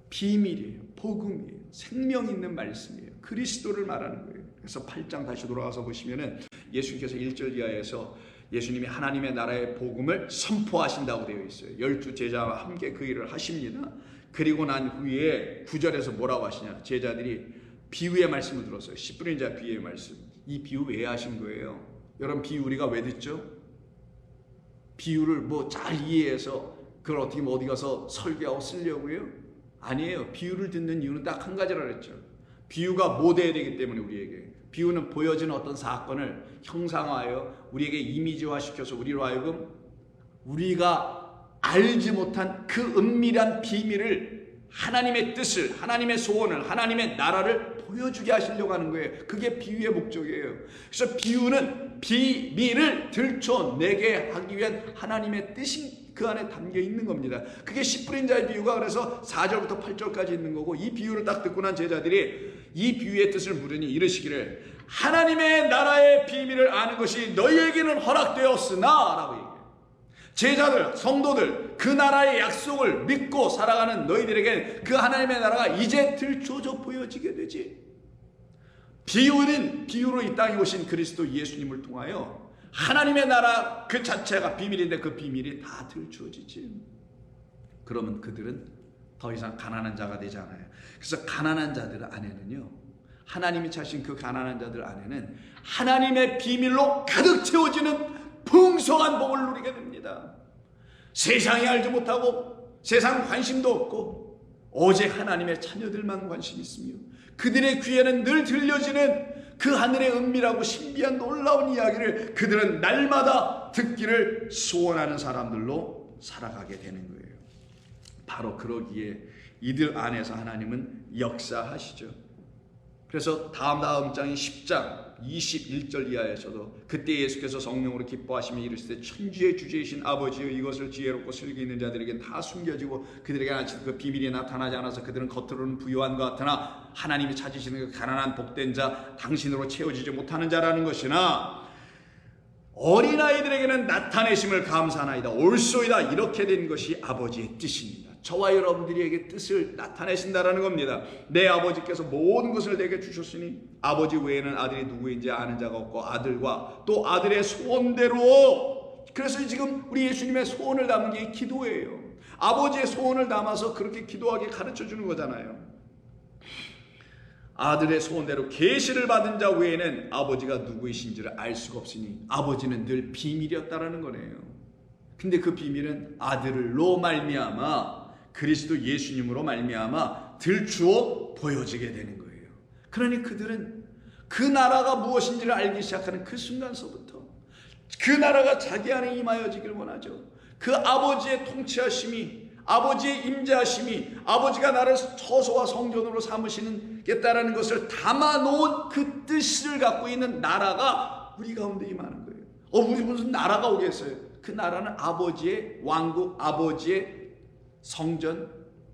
비밀이에요. 복음이에요. 생명 있는 말씀이에요. 그리스도를 말하는 거예요. 그래서 8장 다시 돌아가서 보시면은 예수님께서 1절 이하에서 예수님이 하나님의 나라의 복음을 선포하신다고 되어 있어요. 12 제자와 함께 그 일을 하십니다. 그리고 난 후에 9절에서 뭐라고 하시냐. 제자들이 비유의 말씀을 들었어요. 씨 뿌린 자 비유의 말씀. 이 비유 왜 하신 거예요? 여러분, 비유 우리가 왜 듣죠? 비유를 뭐 잘 이해해서 그걸 어떻게 어디 가서 설교하고 쓰려고요? 아니에요. 비유를 듣는 이유는 딱 한 가지라 그랬죠. 비유가 모델이 되기 때문에 우리에게. 비유는 보여지는 어떤 사건을 형상화하여 우리에게 이미지화시켜서 우리로 하여금 우리가 알지 못한 그 은밀한 비밀을, 하나님의 뜻을, 하나님의 소원을, 하나님의 나라를 보여주게 하시려고 하는 거예요. 그게 비유의 목적이에요. 그래서 비유는 비밀을 들춰내게 하기 위한 하나님의 뜻이 그 안에 담겨 있는 겁니다. 그게 씨 뿌린 자의 비유가 그래서 4절부터 8절까지 있는 거고, 이 비유를 딱 듣고 난 제자들이 이 비유의 뜻을 물으니 이르시기를 하나님의 나라의 비밀을 아는 것이 너희에게는 허락되었으나 라고 얘기해요. 제자들, 성도들, 그 나라의 약속을 믿고 살아가는 너희들에게 그 하나님의 나라가 이제 들춰져 보여지게 되지. 비유는 비유로 이 땅에 오신 그리스도 예수님을 통하여 하나님의 나라 그 자체가 비밀인데 그 비밀이 다 들추어지지. 그러면 그들은 더 이상 가난한 자가 되지 않아요. 그래서 가난한 자들 안에는요, 하나님이 차신 그 가난한 자들 안에는 하나님의 비밀로 가득 채워지는 풍성한 복을 누리게 됩니다. 세상이 알지 못하고 세상 관심도 없고 오직 하나님의 자녀들만 관심이 있으며 그들의 귀에는 늘 들려지는 그 하늘의 은밀하고 신비한 놀라운 이야기를 그들은 날마다 듣기를 소원하는 사람들로 살아가게 되는 거예요. 바로 그러기에 이들 안에서 하나님은 역사하시죠. 그래서 다음 장인 10장 21절 이하에서도 그때 예수께서 성령으로 기뻐하시며 이르시되 천지의 주제이신 아버지여, 이것을 지혜롭고 슬기 있는 자들에게는 다 숨겨지고 그들에게 아직 그 비밀이 나타나지 않아서 그들은 겉으로는 부유한 것 같으나 하나님이 찾으시는 그 가난한 복된 자, 당신으로 채워지지 못하는 자라는 것이나 어린아이들에게는 나타내심을 감사하나이다. 옳소이다. 이렇게 된 것이 아버지의 뜻입니다. 저와 여러분들에게 뜻을 나타내신다라는 겁니다. 내 아버지께서 모든 것을 내게 주셨으니 아버지 외에는 아들이 누구인지 아는 자가 없고 아들과 또 아들의 소원대로, 그래서 지금 우리 예수님의 소원을 담은 게 기도예요. 아버지의 소원을 담아서 그렇게 기도하게 가르쳐 주는 거잖아요. 아들의 소원대로 계시를 받은 자 외에는 아버지가 누구이신지를 알 수가 없으니 아버지는 늘 비밀이었다라는 거네요. 근데 그 비밀은 아들로 말미암아, 그리스도 예수님으로 말미암아 들추어 보여지게 되는 거예요. 그러니 그들은 그 나라가 무엇인지를 알기 시작하는 그 순간서부터 그 나라가 자기 안에 임하여지길 원하죠. 그 아버지의 통치하심이, 아버지의 임재하심이, 아버지가 나를 처소와 성전으로 삼으시겠다라는 것을 담아놓은 그 뜻을 갖고 있는 나라가 우리 가운데 임하는 거예요. 우리 무슨 나라가 오겠어요? 그 나라는 아버지의 왕국, 아버지의 성전,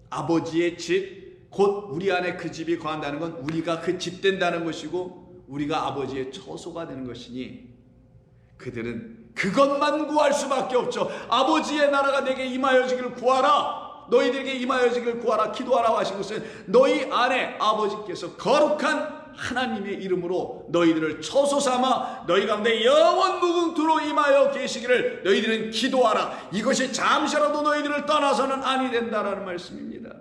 아버지의 집, 곧 우리 안에 그 집이 거한다는 건 우리가 그 집 된다는 것이고 우리가 아버지의 처소가 되는 것이니 그들은 그것만 구할 수밖에 없죠. 아버지의 나라가 내게 임하여지기를 구하라, 너희들에게 임하여지기를 구하라, 기도하라고 하신 것은 너희 안에 아버지께서 거룩한 하나님의 이름으로 너희들을 처소 삼아 너희 가운데 영원 무궁토록 임하여 계시기를 너희들은 기도하라. 이것이 잠시라도 너희들을 떠나서는 아니 된다라는 말씀입니다.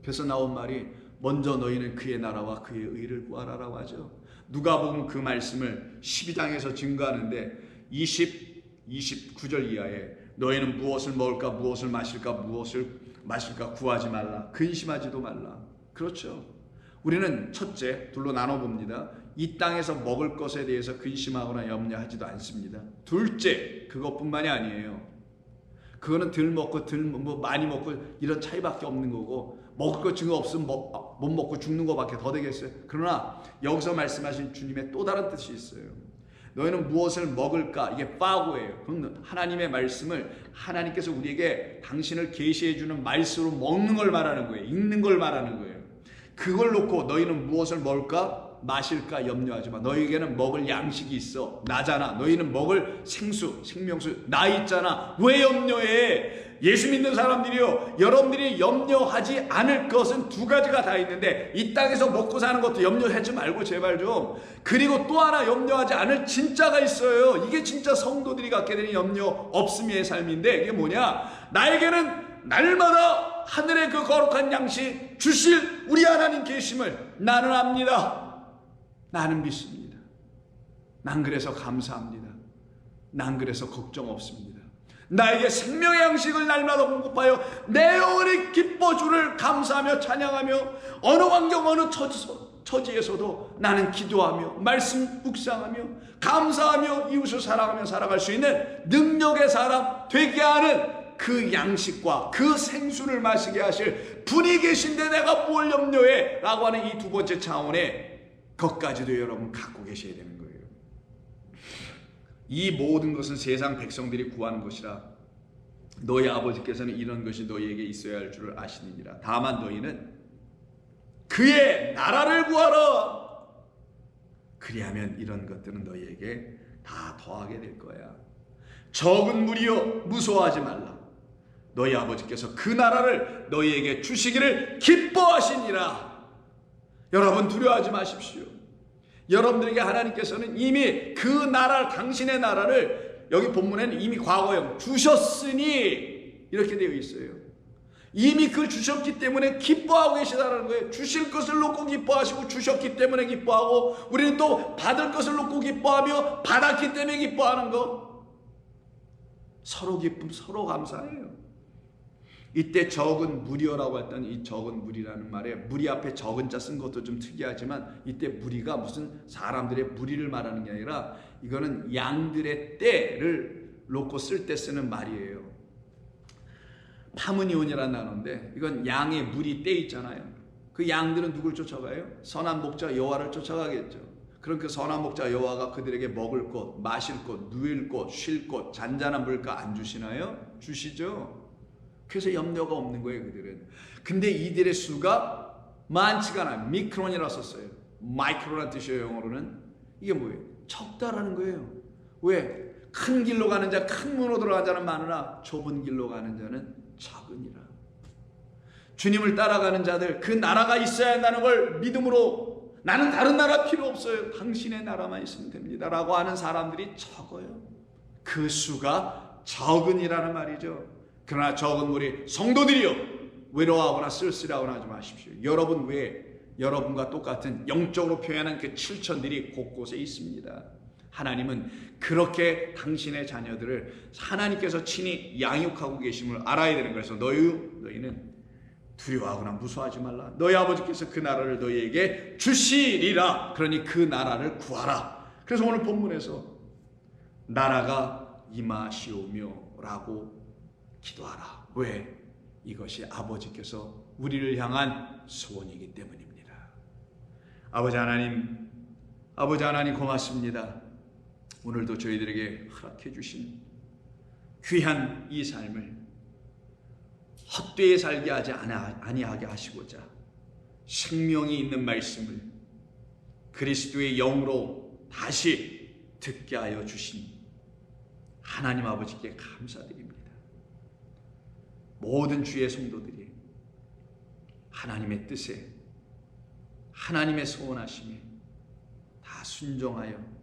그래서 나온 말이 먼저 너희는 그의 나라와 그의 의를 구하라라고 하죠. 누가복음 그 말씀을 12장에서 증거하는데 29절 이하에 너희는 무엇을 먹을까, 무엇을 마실까, 무엇을 마실까 구하지 말라, 근심하지도 말라. 그렇죠. 우리는 첫째, 둘로 나눠봅니다. 이 땅에서 먹을 것에 대해서 근심하거나 염려하지도 않습니다. 둘째, 그것뿐만이 아니에요. 그거는 덜 먹고 많이 먹고 이런 차이밖에 없는 거고, 먹을 것 증거 없으면 못 먹고 죽는 것밖에 더 되겠어요. 그러나 여기서 말씀하신 주님의 또 다른 뜻이 있어요. 너희는 무엇을 먹을까? 이게 파고예요. 그럼 하나님의 말씀을 하나님께서 우리에게 당신을 계시해 주는 말씀으로 먹는 걸 말하는 거예요. 읽는 걸 말하는 거예요. 그걸 놓고 너희는 무엇을 먹을까? 마실까? 염려하지 마. 너희에게는 먹을 양식이 있어. 나잖아. 너희는 먹을 생수, 생명수 나 있잖아. 왜 염려해? 예수 믿는 사람들이요, 여러분들이 염려하지 않을 것은 두 가지가 다 있는데 이 땅에서 먹고 사는 것도 염려하지 말고 제발 좀. 그리고 또 하나 염려하지 않을 진짜가 있어요. 이게 진짜 성도들이 갖게 되는 염려 없음의 삶인데, 이게 뭐냐? 나에게는 날마다 하늘의 그 거룩한 양식 주실 우리 하나님 계심을 나는 압니다. 나는 믿습니다. 난 그래서 감사합니다. 난 그래서 걱정 없습니다. 나에게 생명의 양식을 날마다 공급하여 내 영혼이 기뻐 주를 감사하며 찬양하며 어느 환경 어느 처지에서도 나는 기도하며 말씀 묵상하며 감사하며 이웃을 사랑하며 살아갈 수 있는 능력의 사람 되게 하는 그 양식과 그 생수를 마시게 하실 분이 계신데 내가 뭘 염려해? 라고 하는 이 두 번째 차원의 것까지도 여러분 갖고 계셔야 되는 거예요. 이 모든 것은 세상 백성들이 구하는 것이라 너희 아버지께서는 이런 것이 너희에게 있어야 할 줄을 아시느니라. 다만 너희는 그의 나라를 구하라. 그리하면 이런 것들은 너희에게 다 더하게 될 거야. 적은 무리여 무서워하지 말라. 너희 아버지께서 그 나라를 너희에게 주시기를 기뻐하시니라. 여러분 두려워하지 마십시오. 여러분들에게 하나님께서는 이미 그 나라를, 당신의 나라를 여기 본문에는 이미 과거형 주셨으니 이렇게 되어 있어요. 이미 그걸 주셨기 때문에 기뻐하고 계시다는 거예요. 주실 것을 놓고 기뻐하시고 주셨기 때문에 기뻐하고, 우리는 또 받을 것을 놓고 기뻐하며 받았기 때문에 기뻐하는 거. 서로 기쁨, 서로 감사해요. 이때 적은 무리라고 했던 이 적은 무리라는 말에 무리 앞에 적은 자 쓴 것도 좀 특이하지만 이때 무리가 무슨 사람들의 무리를 말하는 게 아니라 이거는 양들의 떼를 놓고 쓸 때 쓰는 말이에요. 파문이온이라는 단어인데 이건 양의 무리 떼 있잖아요. 그 양들은 누굴 쫓아가요? 선한 목자 여호와를 쫓아가겠죠. 그럼 그 선한 목자 여호와가 그들에게 먹을 것, 마실 것, 누일 것, 쉴 것, 잔잔한 물가 안 주시나요? 주시죠. 그래서 염려가 없는 거예요, 그들은. 근데 이들의 수가 많지가 않아요. 미크론이라고 썼어요. 마이크로라는 뜻이에요, 영어로는. 이게 뭐예요? 적다라는 거예요. 왜? 큰 길로 가는 자, 큰 문으로 들어가는 자는 많으나 좁은 길로 가는 자는 적으니라. 주님을 따라가는 자들, 그 나라가 있어야 한다는 걸 믿음으로, 나는 다른 나라 필요 없어요, 당신의 나라만 있으면 됩니다 라고 하는 사람들이 적어요. 그 수가 적은이라는 말이죠. 그러나 적은 우리 성도들이요, 외로워하거나 쓸쓸하거나 하지 마십시오. 여러분 외에 여러분과 똑같은 영적으로 표현한 그 7천들이 곳곳에 있습니다. 하나님은 그렇게 당신의 자녀들을 하나님께서 친히 양육하고 계심을 알아야 되는 거예요. 그래서 너희는 두려워하거나 무서워하지 말라. 너희 아버지께서 그 나라를 너희에게 주시리라. 그러니 그 나라를 구하라. 그래서 오늘 본문에서 나라가 임하시오며 라고 기도하라. 왜? 이것이 아버지께서 우리를 향한 소원이기 때문입니다. 아버지 하나님 고맙습니다. 오늘도 저희들에게 허락해 주신 귀한 이 삶을 헛되이 살게 하지 아니하게 하시고자 생명이 있는 말씀을 그리스도의 영으로 다시 듣게 하여 주신 하나님 아버지께 감사드립니다. 모든 주의 성도들이 하나님의 뜻에, 하나님의 소원하심에 다 순종하여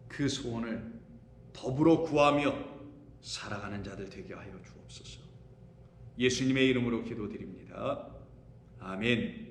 그 소원을 더불어 구하며 살아가는 자들 되게 하여 주옵소서. 예수님의 이름으로 기도드립니다. 아멘.